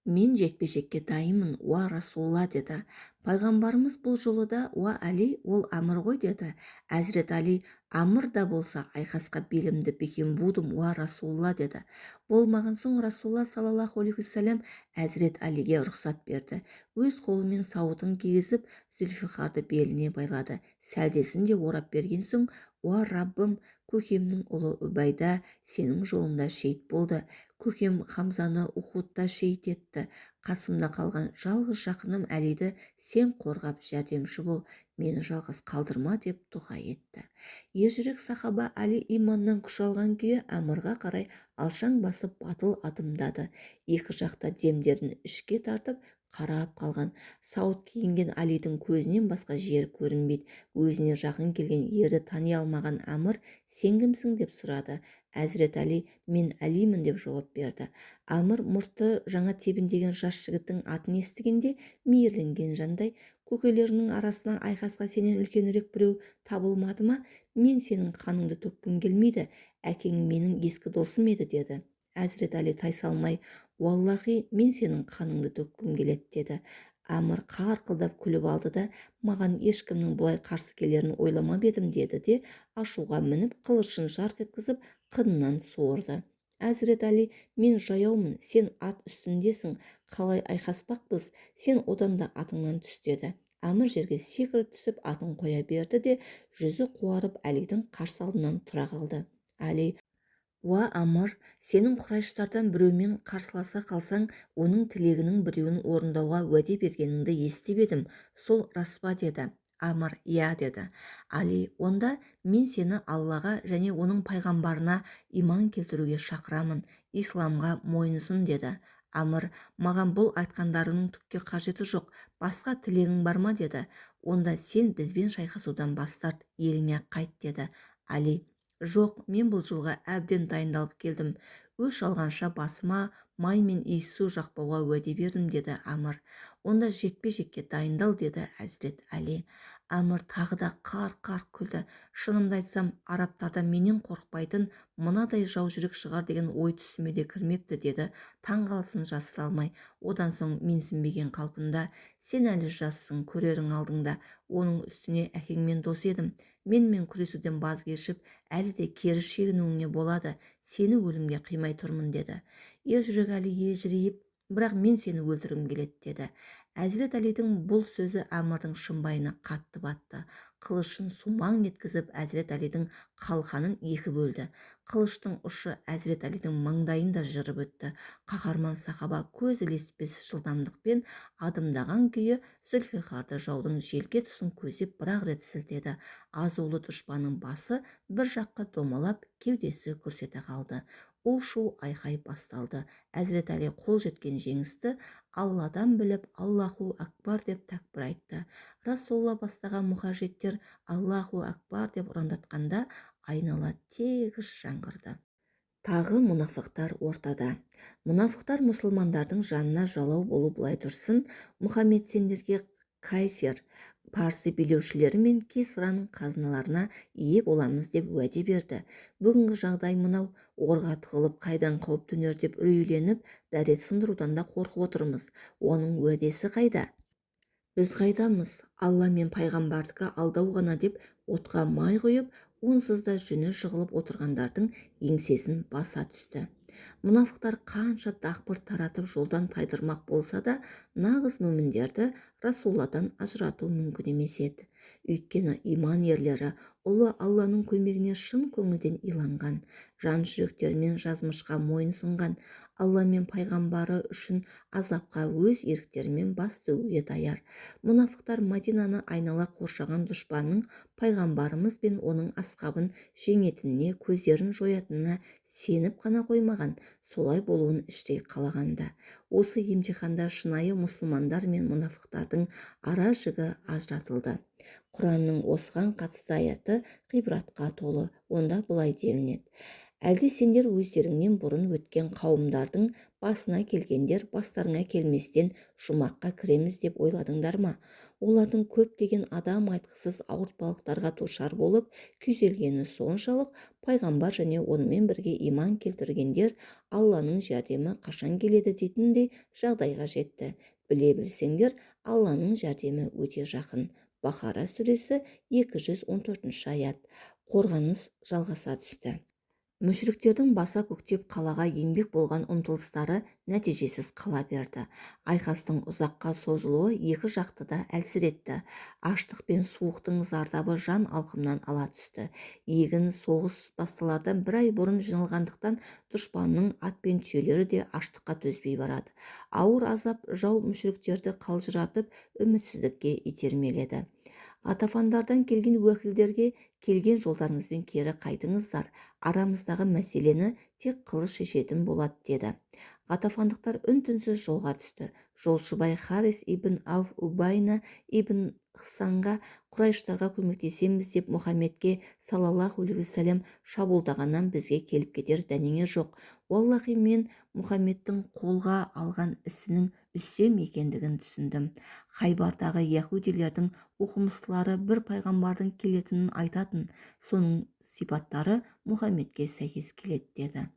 «Мен жекпе-жекке дайынмын, уа Расулалла» деді. Пайғамбарымыз бұл жолы да «Уа Али, ол Амр ғой» деді. Әзірет Али: «Амр да болса айқасқа белімді бекем будым, уа Расулалла» деді. Болмаған соң Расулалла саллаллаху алейхи уассалам Әзірет Алиге рұқсат берді. Өз қолымен сауытын кигізіп, Зүлфиқарды беліне байлады. Сәлдесін де орап берген соң: «Уа Раббым, көкемнің ұлы Үбайда сенің жолында шейіт болды. көкем Хамзаны Ухудта шейіт етті. Қасымда қалған жалғыз жақыным Әлиді сен қорғап жәрдемші бол, мені жалғыз қалдырма деп дұға етті. Ержүрек сахаба Әли иманнан күш алған күйі Әмірға қарай алшаң басып батыл адымдады. Екі жақта демдерін ішке тартып қарап қалған. Сауыт киінген Әлидің көзінен басқа жер көрінбейді. Өзіне жақын келген ерді тани алмаған Әмір сен кімсің деп сұрады. Әзірет Әли, мен Әлимін деп жауап берді. Әмір мұрты жаңа тебіндеген жас жігіттің атын естігенде мейірленген жандай, көкелерінің арасынан айқасқа сенен үлкенірек біреу табылмады ма? Мен сенің қаныңды төккім келмейді, әкең менің ескі досым еді деді. Әзірет Әли тайсалмай, уаллахи мен сенің қаныңды төккім келеді деді. Әмір қарқылдап күліп алды да, маған ешкімнің бұлай қарсы келерін ойламап едім деді де, ашуға мініп қылышын жарқ еткізіп қынынан суырды. Әзірет Әли, мен жаяумын, сен ат үстіндесің, қалай айқаспақпыз, сен одан да атыңнан түс деді. Әмір жерге секіріп түсіп атын қоя берді де, жүзі қуарып Әлидің қарсы алдынан тұра қалды. Әли, уа Әмір, сенің құрайыштардан біреумен қарсыласа қалсаң, оның тілегінің біреуін орындауға уәде бергеніңді естіп едім, сол рас па деді. Әмір иә деді. Әли, онда мен сені Аллаға және оның пайғамбарына иман келтіруге шақырамын, исламға мойынсын деді. Әмір, маған бұл айтқандарының түкке қажеті жоқ, басқа тілегің бар ма деді. Онда сен бізбен шайқасудан бас тарт, еліңе қайт деді. Әли, жоқ, мен бұл жылға әбден дайындалып келдім. Өш алғанша басыма май мен иіссу жақпауға уәде бердім деді Әмір. Онда жекпе-жекке дайындал деді Әзірет Әли. Әмір тағы да қарқ-қарқ күлді. Шынымды айтсам, арабтардан менен қорықпайтын мынадай жау жүрек шығар деген ой түсіме де кірмепті деді, таңғалысын жасыра алмай. Одан соң менсінбеген қалпында, сен әлі жассың, көрерің алдыңда, оның үстіне әкеңмен дос едім. Менімен күресуден баз кешіп, әлі де кері шегінуіңе болады, сені өлімге қимай тұрмын деді. Ержүрек Әли ежірейіп, бірақ мен сені өлтіргім келеді деді. Әзірет Әлидің бұл сөзі Әмірдің шымбайына қатты батты. Қылышын сумаң еткізіп, Әзірет Әлидің қалқанын екі бөлді. Қылыштың ұшы Әзірет Әлидің маңдайында жырып өтті. Қаһарман сахаба көз ілеспес жылдамдықпен адымдаған күйі Зүлфиқарды жаудың желке тұсын көзеп бір-ақ рет сілтеді. Азулы дұшпанның басы бір жаққа домалап, кеудесі көрсете қалды. У-шу айқай басталды. Әзірет Әли қол жеткен жеңісті Алладан біліп, Аллаху Акбар деп тәкбір айтты. Расулла бастаған мұхажиттер Аллаху Акбар деп ұрандатқанда айнала тегіс жаңғырды. Тағы мұнафықтар ортада. Мұнафықтар мұсылмандардың жанына жалау болу былай тұрсын, Мұхаммед сендерге Қайсер, парсы билеушілері мен Кисраның қазыналарына ие боламыз деп уәде берді. Бүгінгі жағдай мынау, орға тығылып қайдан қауіп төнер деп үрейленіп, дәрет сындырудан да қорқып отырмыз. Оның уәдесі қайда? Біз қайдамыз? Алла мен пайғамбардікі алдау ғана деп отқа май құйып, онсыз да жүні жығылып отырғандардың еңсесін баса түсті. Мұнафықтар қанша дақпыр таратып жолдан тайдырмақ болса да, нағыз мүміндерді Расулладан ажырату мүмкін емес еді. Өйткені иман ерлері ұлы Алланың көмегіне шын көңілден иланған, жан жүректерімен жазмышқа мойынсынған, Алла мен пайғамбары үшін азапқа өз еріктерімен бас тігуге даяр. Мұнафықтар Мадинаны айнала қоршаған дұшпанның пайғамбарымыз бен оның асқабын жеңетініне, көздерін жоятынына сеніп қана қоймаған, солай болуын іштей қалағанда. Осы емтиханда шынайы мұсылмандар мен мұнафықтардың ара жігі ажыратылды. Құранның осыған қатысты аяты ғибратқа толы. Онда былай делінеді: әлде сендер өздеріңнен бұрын өткен қауымдардың басына келгендер бастарыңа келместен жұмаққа кіреміз деп ойладыңдар ма? Олардың көптеген адам айтқысыз ауыртпалықтарға душар болып, күйзелгені соншалық, пайғамбар және онымен бірге иман келтіргендер Алланың жәрдемі қашан келеді дейтіндей жағдайға жетті. Біле білсеңдер, Алланың жәрдемі өте жақын. Бақара сүресі 214 аят. Қорғаныс жалғаса түсті. мүшіріктердің баса көктеп қалаға еңбек болған ұмтылыстары нәтижесіз қала берді. Айқастың ұзаққа созылуы екі жақты да әлсіретті. Аштық пен суықтың зардабы жан алқымнан ала түсті. Егін соғыс басталардан бір ай бұрын жиналғандықтан дұшпанның ат пен түйелері де аштыққа төзбей барады. Ауыр азап жау мүшіріктерді қалжыратып үмітсіздікке итермеледі. Ғатафандардан келген уәкілдерге келген жолдарыңызбен кері қайтыңыздар, арамыздағы мәселені тек қылыш шешетін болады деді. Ғатафандықтар үн-түнсіз жолға түсті. Жолшыбай Харис ибн Ауф Убайна ибн Хсанға Құрайыштарға көмектесеміз деп Мұхаммедке саллаллаху алейхи вассалам шабуылдағаннан бізге келіп кетер дәнеңе жоқ. Уаллахи, мен Мұхаммедтің қолға алған ісінің үстем екендігін түсіндім. Хайбардағы яһудилердің оқымыстылары бір пайғамбардың келетінін айтатын, соның сипаттары Мұхаммедке сәйкес келеді деді.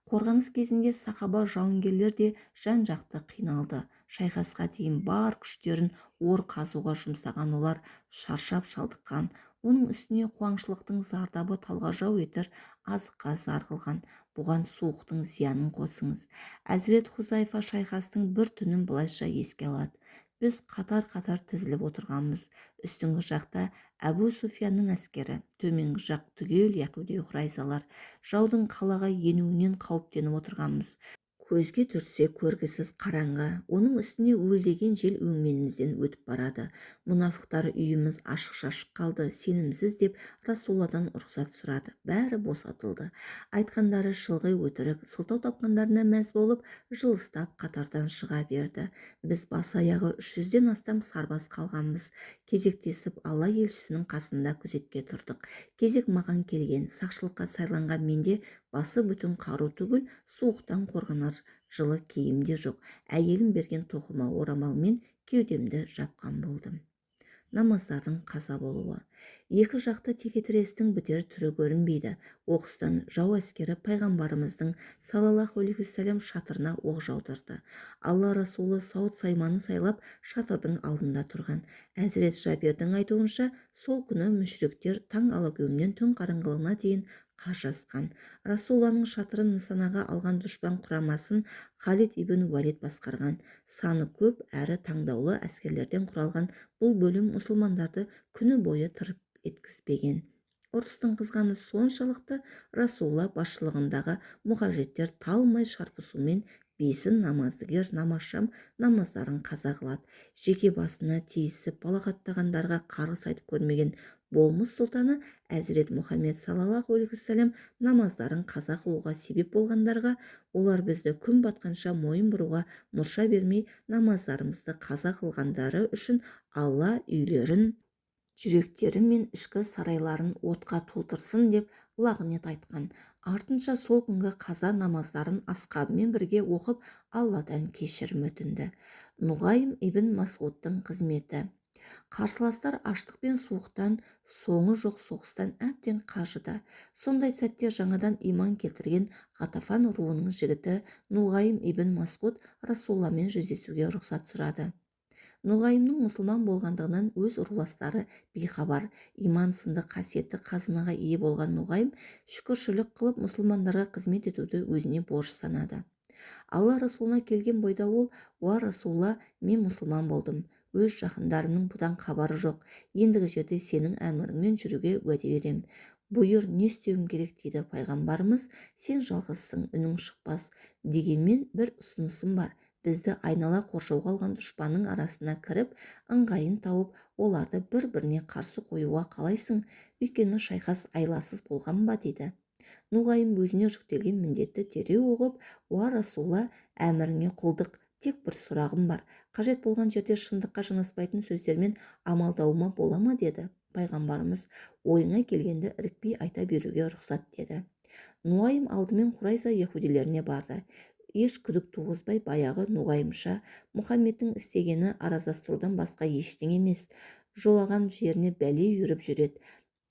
Қорғаныс кезінде сахаба жауынгерлер де жан-жақты қиналды. Шайқасқа дейін бар күштерін ор қазуға жұмсаған олар шаршап шалдыққан. Оның үстіне қуаңшылықтың зардабы талғажау етер азыққа зар қылған. Бұған суықтың зиянын қосыңыз. Әзірет Хузайфа шайқастың бір түнін былайша еске алады. Біз қатар-қатар тізіліп отырғанбыз. Үстіңгі жақта Әбу Суфиянның әскері, төменгі жақ түгел яһуди құрайзалар. Жаудың қалаға енуінен қауіптеніп отырғанбыз. Көзге түртсе көргісіз қараңғы, оның үстіне уілдеген жел өңменімізден өтіп барады. Мұнафықтар үйіміз ашық-шашық қалды, сенімсіз деп Расулладан рұқсат сұрады. Бәрі босатылды. Айтқандары шылғи өтірік, сылтау тапқандарына мәз болып, жылыстап қатардан шыға берді. Біз бас аяғы 300-ден астам сарбаз қалғанбыз. Кезектесіп Алла елшісінің қасында күзетке тұрдық. Кезек маған келген, сақшылыққа сайланған менде басы бүтін қару түгіл, суықтан қорғанар жылы киім де жоқ. Әйелім берген тоқыма орамалмен кеудемді жапқан болдым. Намаздардың қаза болуы. Екі жақты текетірестің бітер түрі көрінбейді. Оқыстан жау әскері пайғамбарымыздың саллаллаху алейхи вассалам шатырына оқ жаудырды. Алла Расулы сауыт сайманын сайлап шатырдың алдында тұрған. Әзірет Жабердің айтуынша, сол күні мүшіріктер таң алагеуімнен түн қараңғылығына дейін қаржасқан. Расулланың шатырын нысанаға алған дұшпан құрамасын Халид ибн Уалид басқарған. Саны көп әрі таңдаулы әскерлерден құралған бұл бөлім мұсылмандарды күні бойы тырып еткізбеген. Ұрыстың қызғаны соншалықты, Расулла басшылығындағы мұхажиттер талмай шарпысумен бесін намаздыгер намазшам намаздарын қаза қылады. Жеке басына тиісіп балағаттағандарға қарғыс айтып көрмеген болмыс сұлтаны Әзірет Мұхаммед саллаллаху алейхи вассалам намаздарын қаза қылуға себеп болғандарға, олар бізді күн батқанша мойын бұруға мұрша бермей намаздарымызды қаза қылғандары үшін Алла үйлерін, жүректері мен ішкі сарайларын отқа толтырсын деп лағнет айтқан. Артынша сол күнгі қаза намаздарын асқабымен бірге оқып Алладан кешірім өтінді. Нұғайм ибн Масғудтың қызметі. Қарсыластар аштық пен суықтан, соңы жоқ соғыстан әбден қажыды. Сондай сәтте жаңадан иман келтірген Ғатафан руының жігіті Нұғайм ибн Масғуд Расулламен жүздесуге рұқсат сұрады. Нұғайымның мұсылман болғандығынан өз руластары бейхабар. Иман сынды қасиетті қазынаға ие болған Нұғайым шүкіршілік қылып мұсылмандарға қызмет етуді өзіне борыш санады. Алла Расулына келген бойда ол: «Уа Расулла, мен мұсылман болдым. Өз жақындарымның бұдан хабары жоқ. Ендігі жерде сенің әміріңмен жүруге уәде берем. Бұйыр, не істеуім керек?» дейді пайғамбарымыз. «Сен жалғызсың, үнің шықпас. Дегенмен бір ұсынысым бар. Бізді айнала қоршауға алған дұшпанның арасына кіріп, ыңғайын тауып, оларды бір-біріне қарсы қоюға қалайсың? Өйткені шайқас айласыз болған ба?» дейді. Нұғайым өзіне жүктелген міндетті дереу ұғып: «Уа Расулла, әміріңе құлдық, тек бір сұрағым бар. Қажет болған жерде шындыққа жанаспайтын сөздермен амалдауыма бола ма?» деді. Пайғамбарымыз: «Ойыңа келгенді ірікпей айта беруге рұқсат» деді. Нұғайым алдымен Құрайза яһудилеріне барды. Еш күдік туғызбай баяғы Нұғайымша Мұхаммедтің істегені араздастырудан басқа ештеңе емес. Жолаған жеріне бәле үйіріп жүреді.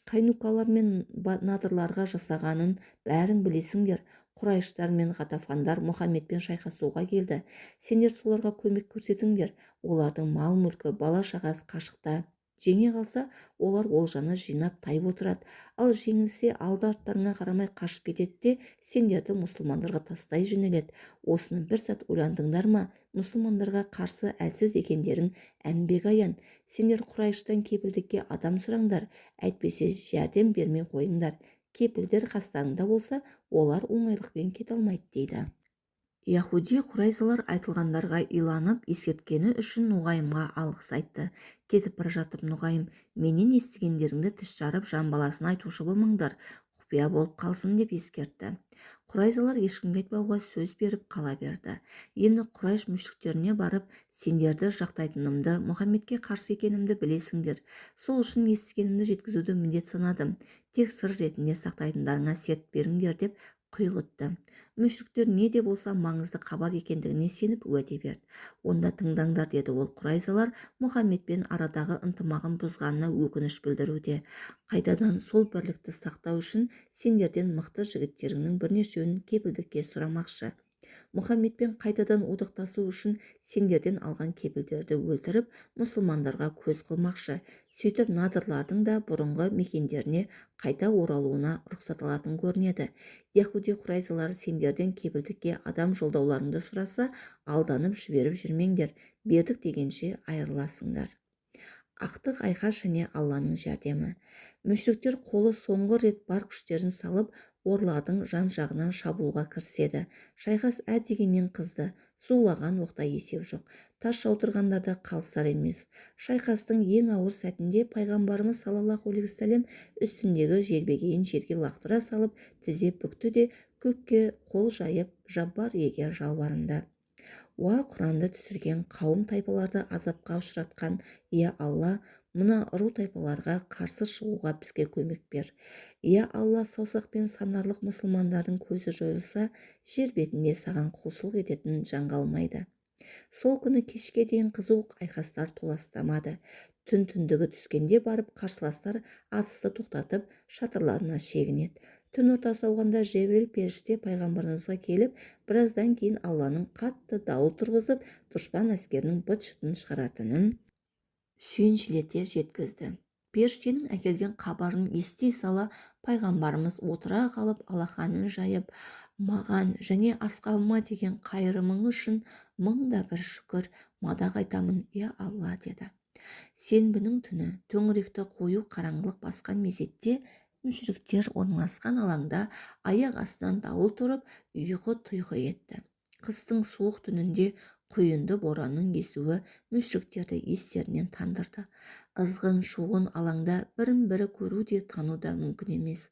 Қайнуқалар мен надырларға жасағанын бәрің білесіңдер. Құрайыштар мен Ғатафандар Мұхаммедпен шайқасуға келді. Сендер соларға көмек көрсетіңдер. Олардың мал мүлкі, бала шағасы қашықта. Жеңе қалса, олар олжаны жинап тайып отырады, ал жеңілсе алды арттарыңа қарамай қашып кетеді де сендерді мұсылмандарға тастай жөнеледі. Осыны бір сәт ойландыңдар ма? Мұсылмандарға қарсы әлсіз екендерің әмбек аян. Сендер Құрайыштан кепілдікке адам сұраңдар, әйтпесе жәрдем бермей қойыңдар. Кепілдер қастарыңда болса, олар оңайлықпен кете алмайды дейді. Яһуди Құрайзалар айтылғандарға иланып ескерткені үшін Нұғайымға алғыс айтты. Кетіп бара жатып Нұғайым, менен естігендеріңді тіс жарып жан баласына айтушы болмаңдар, құпия болып қалсын деп ескертті. Құрайзалар ешкімге айтпауға сөз беріп қала берді. Енді Құрайш мүшриктеріне барып, сендерді жақтайтынымды, Мұхаммедке қарсы екенімді білесіңдер. Сол үшін естігенімді жеткізуді міндет санадым. Тек сыр ретінде сақтайтындарыңа серт беріңдер деп құйғытты. Мүшриктер не де болса маңызды хабар екендігіне сеніп уәде берді. Онда тыңдаңдар, деді ол. Құрайзалар Мұхаммедпен арадағы ынтымағын бұзғанына өкініш білдіруде. Қайтадан сол бірлікті сақтау үшін сендерден мықты жігіттеріңнің бірнешеуін кепілдікке сұрамақшы. Мұхаммедпен қайтадан одақтасу үшін сендерден алған кепілдерді өлтіріп, мұсылмандарға көз қылмақшы. Сөйтіп надырлардың да бұрынғы мекендеріне қайта оралуына рұқсат алатын көрінеді. Яһуди Құрайзалар сендерден кепілдікке адам жолдауларыңды сұраса, алданып жіберіп жүрмеңдер, бердік дегенше айырыласыңдар. Ақтық айқас және Алланың жәрдемі. Мүшриктер қолы соңғы рет бар күштерін салып, орлардың жан-жағынан шабуылға кіріседі. Шайқас ә дегеннен қызды. Зулаған оқта есеп жоқ. Тас жаудырғандарда қалысар емес. Шайқастың ең ауыр сәтінде пайғамбарымыз саллаллаху алейхи вассалам үстіндегі желбегейін жерге лақтыра салып, тізе бүкті де көкке қол жайып, жаббар егер жалбарынды. Уа Құранды түсірген қауым тайпаларды азапқа ұшыратқан Ия Алла, мына ұру тайпаларға қарсы шығуға бізге көмек бер. Ия Алла, саусақпен санарлық мұсылмандардың көзі жойылса, жер бетінде саған құлшылық ететін жан қалмайды. Сол күні кешке дейін қызу айқастар толастамады. Түн түндігі түскенде барып қарсыластар атысты тоқтатып шатырларына шегінеді. Түн ортасы ауғанда Жебрил періште пайғамбарымызға келіп, біраздан кейін Алланың қатты дауыл тұрғызып, дұшпан әскерінің быт-шытын шығаратынын сүйіншілете жеткізді. Періштенің әкелген хабарын ести сала, пайғамбарымыз отыра қалып алақанын жайып, маған және асқабыма деген қайырымың үшін мыңда бір шүкір, мадақ айтамын, Ия Алла, деді. Сенбінің түні төңіректі қою қараңғылық басқан мезетте мүшриктер орналасқан алаңда аяқ астынан дауыл тұрып, ұйқы-тұйқы етті. Қыстың суық түнінде құйынды боранның есуі мүшриктерді естерінен тандырды. Ызғын шуғын алаңда бірін-бірі көру де тану да мүмкін емес.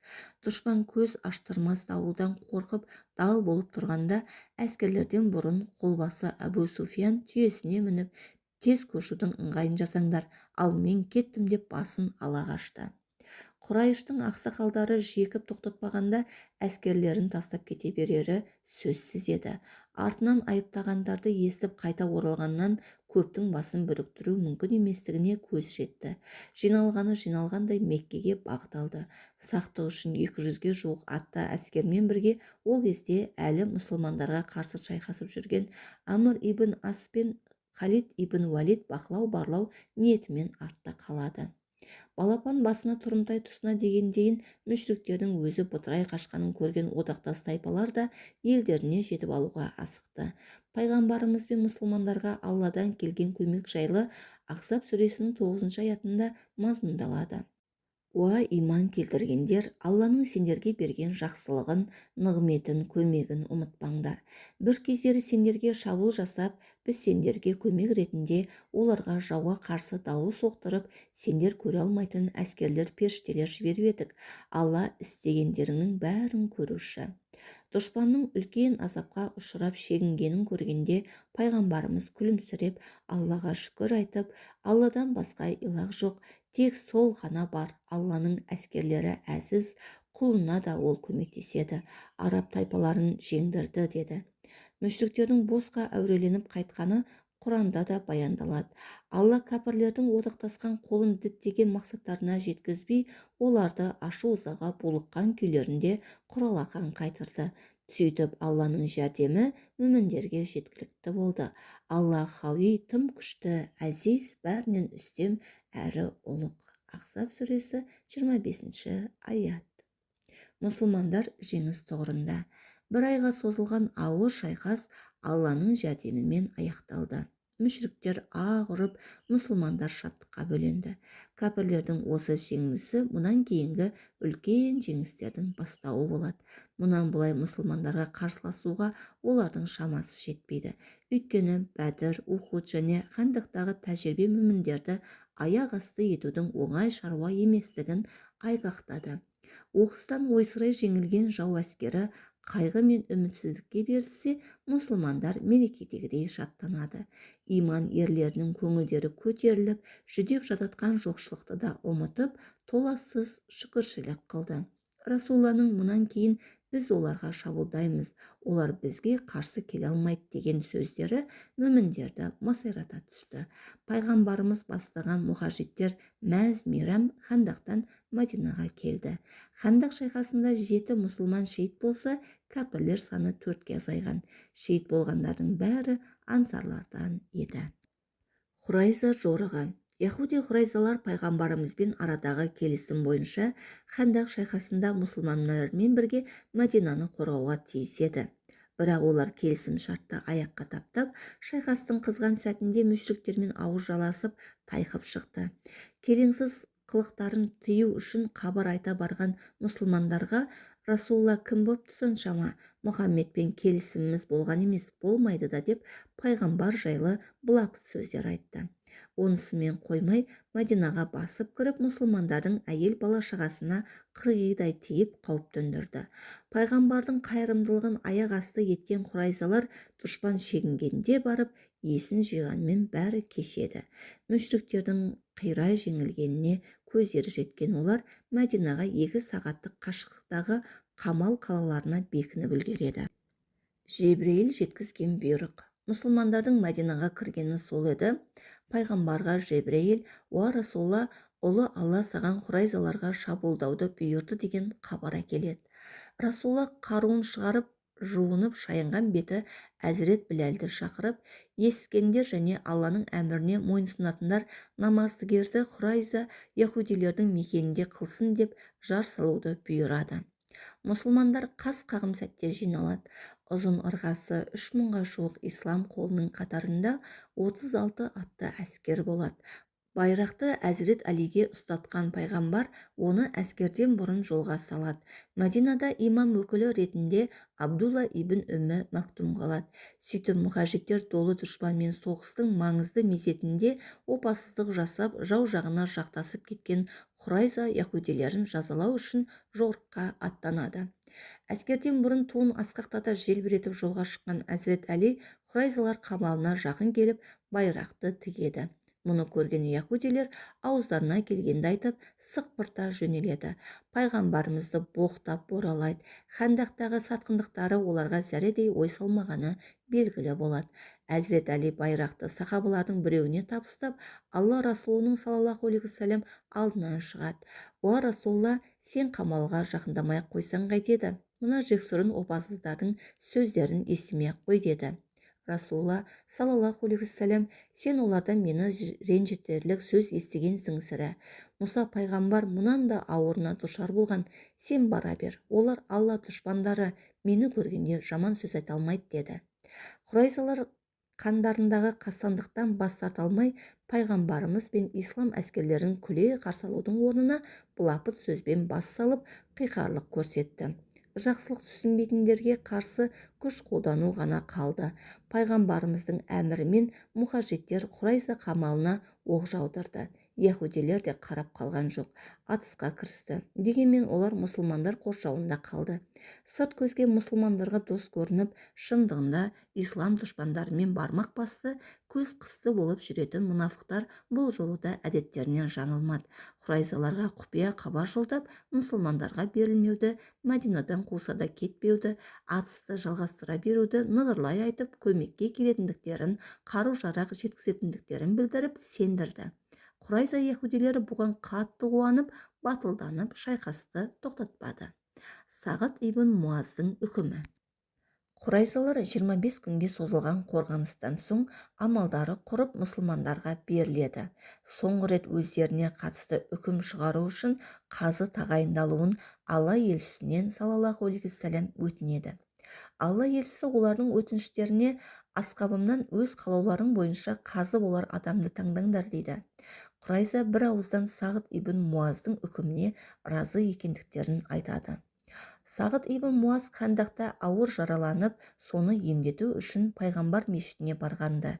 Дұшпан көз аштырмас дауылдан қорқып дал болып тұрғанда, әскерлерден бұрын қолбасы Әбу Суфиян түйесіне мініп, тез көшудің ыңғайын жасаңдар, ал мен кеттім деп басын ала қашты. Құрайыштың ақсақалдары жекіп тоқтатпағанда әскерлерін тастап кете берері сөзсіз еді. Артынан айыптағандарды естіп қайта оралғаннан көптің басын біріктіру мүмкін еместігіне көзі жетті. Жиналғаны жиналғандай Меккеге бағыт алды. Сақтық үшін 200-ге жуық атты әскермен бірге ол кезде әлі мұсылмандарға қарсы шайқасып жүрген Амр ибн Ас пен Халид ибн Уалид бақылау-барлау ниетімен артта қалады. Балапан басына тұрымтай тұсына дегендейін мүшриктердің өзі бытырай қашқанын көрген одақтас тайпалар да елдеріне жетіп алуға асықты. Пайғамбарымыз бен мұсылмандарға Алладан келген көмек жайлы Ахзаб сүресінің 9 аятында мазмұндалады. Уа иман келтіргендер, Алланың сендерге берген жақсылығын, нығметін, көмегін ұмытпаңдар. Бір кездері сендерге шабуыл жасап, біз сендерге көмек ретінде оларға жауға қарсы дауыл соқтырып, сендер көре алмайтын әскерлер, періштелер жіберіп едік. Алла істегендеріңнің бәрін көруші. Дұшпанның үлкен азапқа ұшырап шегінгенін көргенде пайғамбарымыз күлімсіреп, Аллаға шүкір айтып, Алладан басқа илах жоқ, тек сол ғана бар. Алланың әскерлері әзіз, құлына да ол көмектеседі. Араб тайпаларын жеңдірді, деді. Мүшриктердің босқа әуреленіп қайтқаны Құранда да баяндалады. Алла кәпірлердің одақтасқан қолын діттеген мақсаттарына жеткізбей, оларды ашу-ызаға булыққан күйлерінде құралақан қайтырды. Сөйтіп Алланың жәрдемі мүміндерге жеткілікті болды. Алла хауи, тым күшті, әзиз, бәрінен үстем, әрі ұлық. Ахзаб сүресі 25 аят. Мұсылмандар жеңіс тұғырында. Бір айға созылған ауыр шайқас Алланың жәрдемімен аяқталды. Мүшриктер аһ ұрып, мұсылмандар шаттыққа бөленді. Кәпірлердің осы жеңілісі мұнан кейінгі үлкен жеңістердің бастауы болады. Мұнан былай мұсылмандарға қарсыласуға олардың шамасы жетпейді. Өйткені Бәдір, Ухуд және Хандақтағы тәжірибе мүміндерді аяқ асты етудің оңай шаруа еместігін айғақтады. Оқыстан ойсырай жеңілген жау әскері қайғы мен үмітсіздікке берілсе, мұсылмандар мерекедегідей шаттанады. Иман ерлерінің көңілдері көтеріліп, жүдеп жататқан жоқшылықты да ұмытып, толассыз шүкіршілік қылды. Расулланың мұнан кейін біз оларға шабуылдаймыз, олар бізге қарсы келе алмайды деген сөздері мүміндерді масайрата түсті. Пайғамбарымыз бастаған мұхажиттер мәз-мейрам Хандақтан Мәдинаға келді. Хандақ шайқасында 7 мұсылман шейіт болса, кәпірлер саны 4-ке азайған. Шейіт болғандардың бәрі ансарлардан еді. Хурайза жорығы. Яхуди хурайзалар пайғамбарымызбен арадағы келісім бойынша Хандақ шайқасында мұсылмандармен бірге Мәдинаны қорғауға тиіс еді. Бірақ олар келісім шартты аяққа таптап, шайқастың қызған сәтінде мүшриктермен ауыз жаласып, тайқып шықты. Келеңсіз қылықтарын тыю үшін хабар айта барған мұсылмандарға Расулла кім бопты соншама, Мұхаммедпен келісіміміз болған емес, болмайды да деп пайғамбар жайлы бұлапыт сөздер айтты. Онысымен қоймай, Мәдинаға басып кіріп, мұсылмандардың әйел бала-шағасына қырғидай тиіп қауіп төндірді. Пайғамбардың қайырымдылығын аяқ асты еткен хурайзалар дұшпан шегінгенде барып, есін жиғанмен бәрі кешеді. Мүшриктердің қирай жеңілгеніне көздері жеткен олар Мәдинаға 2 сағаттық қашықтықтағы Қамал қалаларына бекініп үлгереді. Жебірейіл жеткізген бұйрық. Мұсылмандардың Мәдинаға кіргені сол еді. Пайғамбарға Жебірейіл: «Уа Расулла, ұлы Алла саған хурайзаларға шабуылдауды бұйырды» деген хабар әкеледі. Расулла қаруын шығарып, жуынып шайынған беті Әзірет Біләлді шақырып, ескендер және Алланың әміріне мойынсұнатындар намаздыгерді хурайза яһудилердің мекенінде қылсын деп жар салуды бұйырады. Мұсылмандар қас қағым сәтте жиналады. Ұзын ырғасы 3000-ға жуық ислам қолының қатарында 36 атты әскер болады. Байрақты Әзірет Алиге ұстатқан пайғамбар оны әскерден бұрын жолға салады. Мәдинада имам өкілі ретінде Абдулла ибн Үммі Мактум қалады. Сөйтіп мұхажиттер долы дұшпанмен соғыстың маңызды мезетінде опасыздық жасап, жау жағына жақтасып кеткен хурайза яһудилерін жазалау үшін жорыққа аттанады. Әскерден бұрын туын асқақтата желбіретіп жолға шыққан Әзірет Әли хурайзалар қамалына жақын келіп байрақты тігеді. Мұны көрген яһудилер ауыздарына келгенді айтып, сықпырта жөнеледі. Пайғамбарымызды боқтап боралайды. Хандақтағы сатқындықтары оларға зәредей ой салмағаны белгілі болады. Әзірет Әли байрақты сахабалардың біреуіне табыстап, Алла Расулының саллаллаху алейхи вассалам алдынан шығады. «Уа Расулла, сен қамалға жақындамай қойсаң қайтеді? Мына жексұрын опасыздардың сөздерін естімей қой» деді. Расулла саллаллаху алейхи вассалам: «Сен олардан мені ренжітерлік сөз естігенсің сірә. Мұса пайғамбар мұнан да ауырына душар болған. Сен бара бер, олар Алла дұшпандары, мені көргенде жаман сөз айта алмайды» деді. Хурайзалар қандарындағы қастандықтан бас тарта алмай, пайғамбарымыз бен ислам әскерлерін күле қарсы алудың орнына бұлапыт сөзбен бас салып, қиқарлық көрсетті. Жақсылық түсінбейтіндерге қарсы күш қолдану ғана қалды. Пайғамбарымыздың әмірімен мұхажиттер Хурайза қамалына оқ жаудырды. Яһудилер де қарап қалған жоқ, атысқа кірісті. Дегенмен олар мұсылмандар қоршауында қалды. Сырт көзге мұсылмандарға дос көрініп, шындығында ислам дұшпандарымен бармақ басты, көз қысты болып жүретін мұнафықтар бұл жолы да әдеттерінен жаңылмады. Хурайзаларға құпия хабар жолдап, мұсылмандарға берілмеуді, Мәдинадан қуса да кетпеуді, атысты жалғастыра беруді нығырлай айтып, көмекке келетіндіктерін, қару-жарақ жеткізетіндіктерін білдіріп сендірді. Хурайза яһудилері бұған қатты қуанып, батылданып шайқасты тоқтатпады. Сағат ибн Муаздың үкімі. Құрайзалар 25 күнге созылған қорғаныстан соң амалдары құрып мұсылмандарға беріледі. Соңғы рет өздеріне қатысты үкім шығару үшін қазы тағайындалуын Алла елшісінен саллаллаху алейхи вассалам өтінеді. Алла елшісі олардың өтініштеріне асқабымнан өз қалауларың бойынша қазы болар адамды таңдаңдар дейді. Құрайза бір ауыздан Сағыт ибн Муаздың үкіміне разы екендіктерін айтады. Сағыт ибн Муаз Хандақта ауыр жараланып, соны емдету үшін пайғамбар мешітіне барғанды.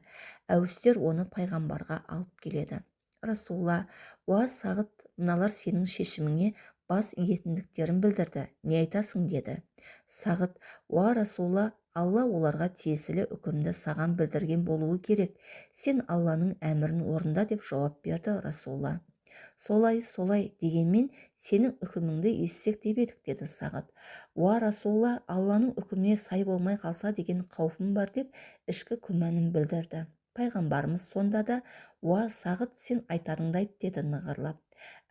Әуістер оны пайғамбарға алып келеді. Расулла: «Уа Сағыт, мыналар сенің шешіміңе бас иетіндіктерін білдірді. Не айтасың?» деді. Сағыт: «Уа Расулла, Алла оларға тиесілі үкімді саған білдірген болуы керек. Сен Алланың әмірін орында» деп жауап берді Расулла. Солай дегенмен сенің үкіміңді естісек деп едік, деді Сағыт. Уа Расулла, Алланың үкіміне сай болмай қалса деген қаупім бар деп ішкі күмәнін білдірді. Пайғамбарымыз сонда да: «Уа Сағыт, сен айтарыңды айт» деді нығырлап.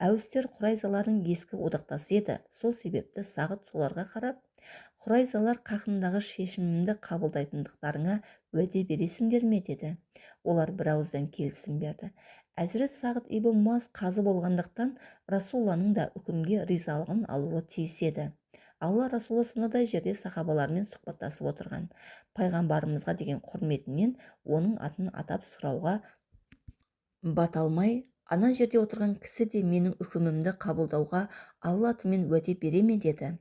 Әуістер Құрайзалардың ескі одақтасы еді. Сол себепті Сағыт соларға қарап: «Құрайзалар хақындағы шешімімді қабылдайтындықтарыңа уәде бересіңдер ме?» деді. Олар бір ауыздан келісім берді. Әзірет Сағыт ибн Муаз қазы болғандықтан Расулланың да үкімге ризалығын алуы тиіс еді. Алла Расулы сонадай жерде сахабалармен сұхбаттасып отырған. Пайғамбарымызға деген құрметінен оның атын атап сұрауға бата алмай, ана жерде отырған кісі де менің үкімімді қабылдауға Алла атымен уәде бере ме деді.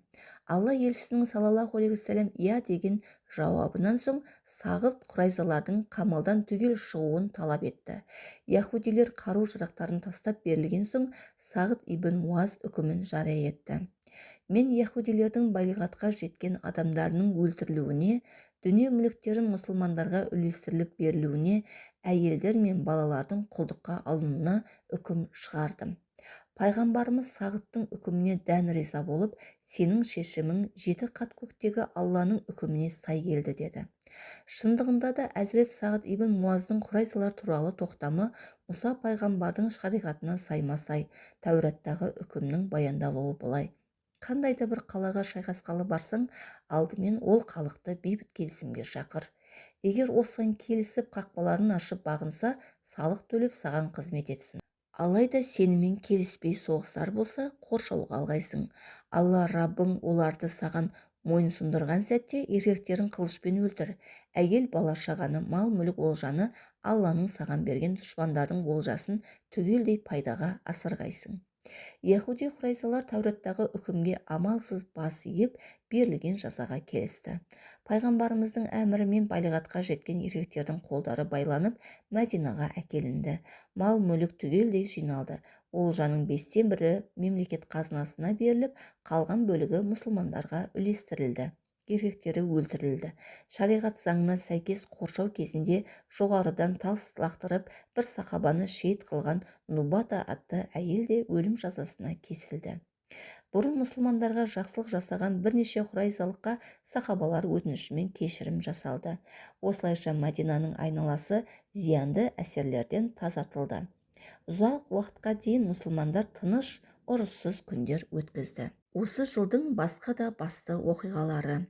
Алла елшісінің саллаллаху алейхи вассалам «Я» деген жауабынан соң Сағыт Құрайзалардың қамалдан түгел шығуын талап етті. Яһудилер қару-жарақтарын тастап берілген соң Сағыт ибн Муаз үкімін жария етті. «Мен яһудилердің балиғатқа жеткен адамдарының өлтірілуіне, дүние мүліктерін мұсылмандарға үлестіріліп берілуіне, әйелдер мен балалардың құлдыққа алынуына үкім шығардым. Пайғамбарымыз Сағыттың үкіміне дән риза болып, сенің шешімің 7 қат көктегі Алланың үкіміне сай келді» деді. Шындығында да Әзірет Сағыт ибн Муаздың Құрайзалар туралы тоқтамы Мұса пайғамбардың шариғатына сайма-сай. Тәураттағы үкімнің баяндалуы былай: «Қандай да бір қалаға шайқасқалы барсаң, алдымен ол халықты бейбіт келісімге шақыр. Егер осыған келісіп қақпаларын ашып бағынса, салық төлеп саған қызмет етсін. Алайда сенімен келіспей соғысар болса, қоршауға алғайсың. Алла Раббың оларды саған мойынсұндырған сәтте еркектерін қылышпен өлтір. Әйел бала-шағаны, мал-мүлік олжаны Алланың саған берген дұшпандардың олжасын түгелдей пайдаға асырғайсың». Яһуди Құрайзалар Тәураттағы үкімге амалсыз бас иіп, берілген жазаға келісті. Пайғамбарымыздың әмірімен балиғатқа жеткен еркектердің қолдары байланып, Мәдинаға әкелінді. Мал-мүлік түгелдей жиналды. Олжаның 1/5 мемлекет қазынасына беріліп, қалған бөлігі мұсылмандарға үлестірілді. Еркектері өлтірілді. Шариғат заңына сәйкес қоршау кезінде жоғарыдан тас лақтырып бір сахабаны шейіт қылған Нубата атты әйел де өлім жазасына кесілді. Бұрын мұсылмандарға жақсылық жасаған бірнеше құрайзалыққа сахабалар өтінішімен кешірім жасалды. Осылайша Мәдинаның айналасы зиянды әсерлерден тазартылды. Ұзақ уақытқа дейін мұсылмандар тыныш, ұрыссыз күндер өткізді. Осы жылдың басқа да басты оқиғалары: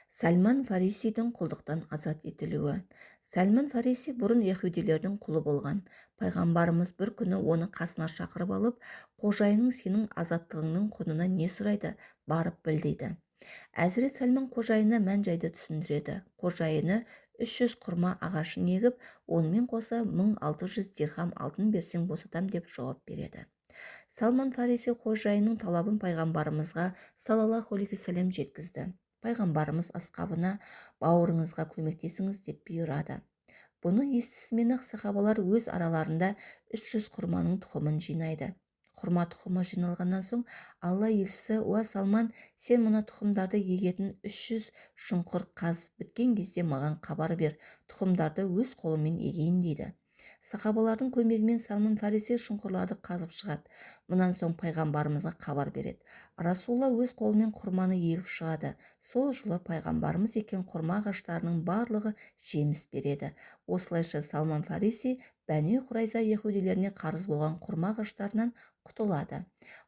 Сәлман Фарисидің құлдықтан азат етілуі. Сәлман Фариси бұрын яһудилердің құлы болған. Пайғамбарымыз бір күні оны қасына шақырып алып: «Қожайының сенің азаттығыңның құнына не сұрайды? Барып біл» дейді. Әзірет Сәлман қожайына мән-жайды түсіндіреді. Қожайыны 300 құрма ағашын егіп, онымен қоса 1600 дирхам алтын берсең босатам деп жауап береді. Салман Фариси қожайының талабын пайғамбарымызға саллаллаху алейхи вассалам жеткізді. Пайғамбарымыз асқабына: «Бауырыңызға көмектесіңіз» деп бұйырады. Бұны естісімен-ақ сахабалар өз араларында 300 құрманың тұқымын жинайды. Құрма тұқымы жиналғаннан соң Алла елшісі: «Уа Салман, сен мына тұқымдарды егетін 300 шұңқыр қаз, біткен кезде маған хабар бер, тұқымдарды өз қолымен егейін» дейді. Сахабалардың көмегімен Салман Фариси шұңқырларды қазып шығады. Мұнан соң пайғамбарымызға хабар береді. Расулла өз қолымен құрманы егіп шығады. Сол жылы пайғамбарымыз еккен құрма ағаштарының барлығы жеміс береді. Осылайша Салман Фариси Бәни Құрайза яһудилеріне қарыз болған құрма ағаштарынан құтылады.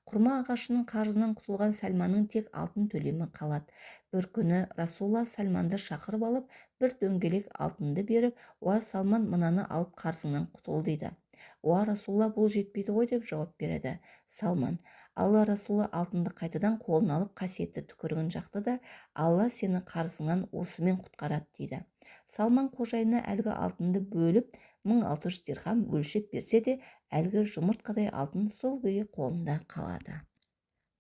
Құрма ағашының қарызынан құтылған Сәлманның тек алтын төлемі қалады. Бір күні Расулла Сәлманды шақырып алып, бір дөңгелек алтынды беріп, «Уа Салман, мынаны алып қарызыңнан құтыл» дейді. «Уа Расулла, бұл жетпейді ғой» деп жауап береді. Салман: Алла Расулы алтынды қайтадан қолына алып қасиетті түкірігін жақты да, «Алла сені қарызыңнан осымен құтқарады» дейді. Салман қожайына әлгі алтынды бөліп 1600 дирхам өлшеп берсе де, әлгі жұмыртқадай алтын сол күйі қолында қалады.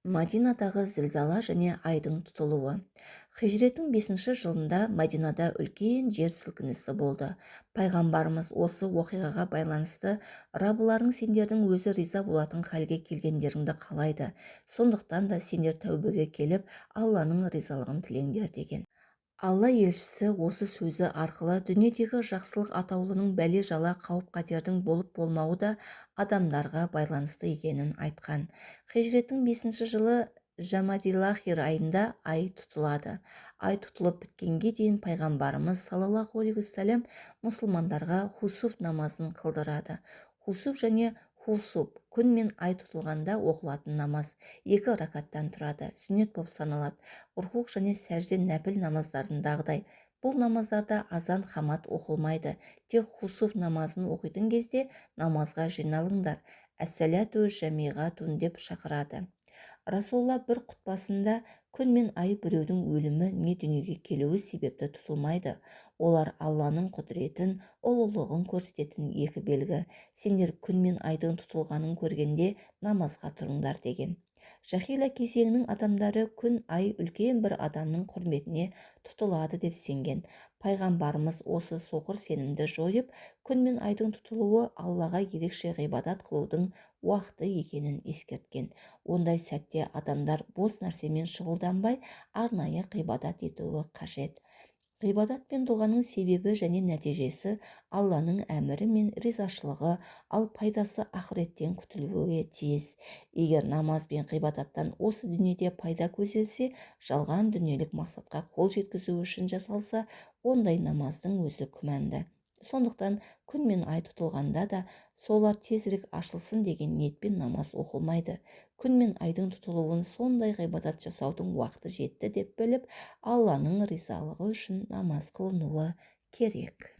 Мадинадағы зілзала және айдың тұтылуы. Хижреттің 5-ші жылында Мадинада үлкен жер сілкінісі болды. Пайғамбарымыз осы оқиғаға байланысты: «Раббыларың сендердің өзі риза болатын халге келгендеріңді қалайды. Сондықтан да сендер тәубеге келіп, Алланың ризалығын тілеңдер» деген. Алла елшісі осы сөзі арқылы дүниедегі жақсылық атаулының бәле-жала, қауіп-қатердің болып болмауы да адамдарға байланысты екенін айтқан. Хижреттің 5-ші жылы Жамадил-ахир айында ай тұтылады. Ай тұтылып біткенге дейін пайғамбарымыз саллаллаху алейхи вассалам мұсылмандарға хусуф намазын қылдырады. Хусуф және хусуп күн мен ай тұтылғанда оқылатын намаз 2 ракаттан тұрады, сүннет болып саналады. Рухук және сәжде нәпіл намаздардағыдай. Бұл намаздарда азан хамат оқылмайды. Тек хусуф намазын оқитын кезде намазға жиналыңдар, әссәләту жәмиғатун деп шақырады. Расулла бір құтпасында күн мен ай біреудің өлімі не дүниеге келуі себепті тұтылмайды. Олар Алланың құдіретін, ұлылығын көрсететін екі белгі. Сендер күн мен айдың тұтылғанын көргенде намазға тұрыңдар деген. Жахила кезеңінің адамдары күн, ай үлкен бір адамның құрметіне тұтылады деп сенген. Пайғамбарымыз осы соқыр сенімді жойып, күн мен айдың тұтылуы Аллаға ерекше ғибадат қылудың уақыты екенін ескерткен. Ондай сәтте адамдар бос нәрсемен шұғылданбай, арнайы ғибадат етуі қажет. Ғибадат пен дұғаның себебі және нәтижесі Алланың әмірі мен ризашылығы, ал пайдасы ақыреттен күтілуге тиіс. Егер намаз бен ғибадаттан осы дүниеде пайда көзделсе, жалған дүниелік мақсатқа қол жеткізу үшін жасалса, ондай намаздың өзі күмәнді. Сондықтан күн мен ай тұтылғанда да солар тезірек ашылсын деген ниетпен намаз оқылмайды. Күн мен айдың тұтылуын сондай ғибадат жасаудың уақыты жетті деп біліп, Алланың ризалығы үшін намаз қылынуы керек.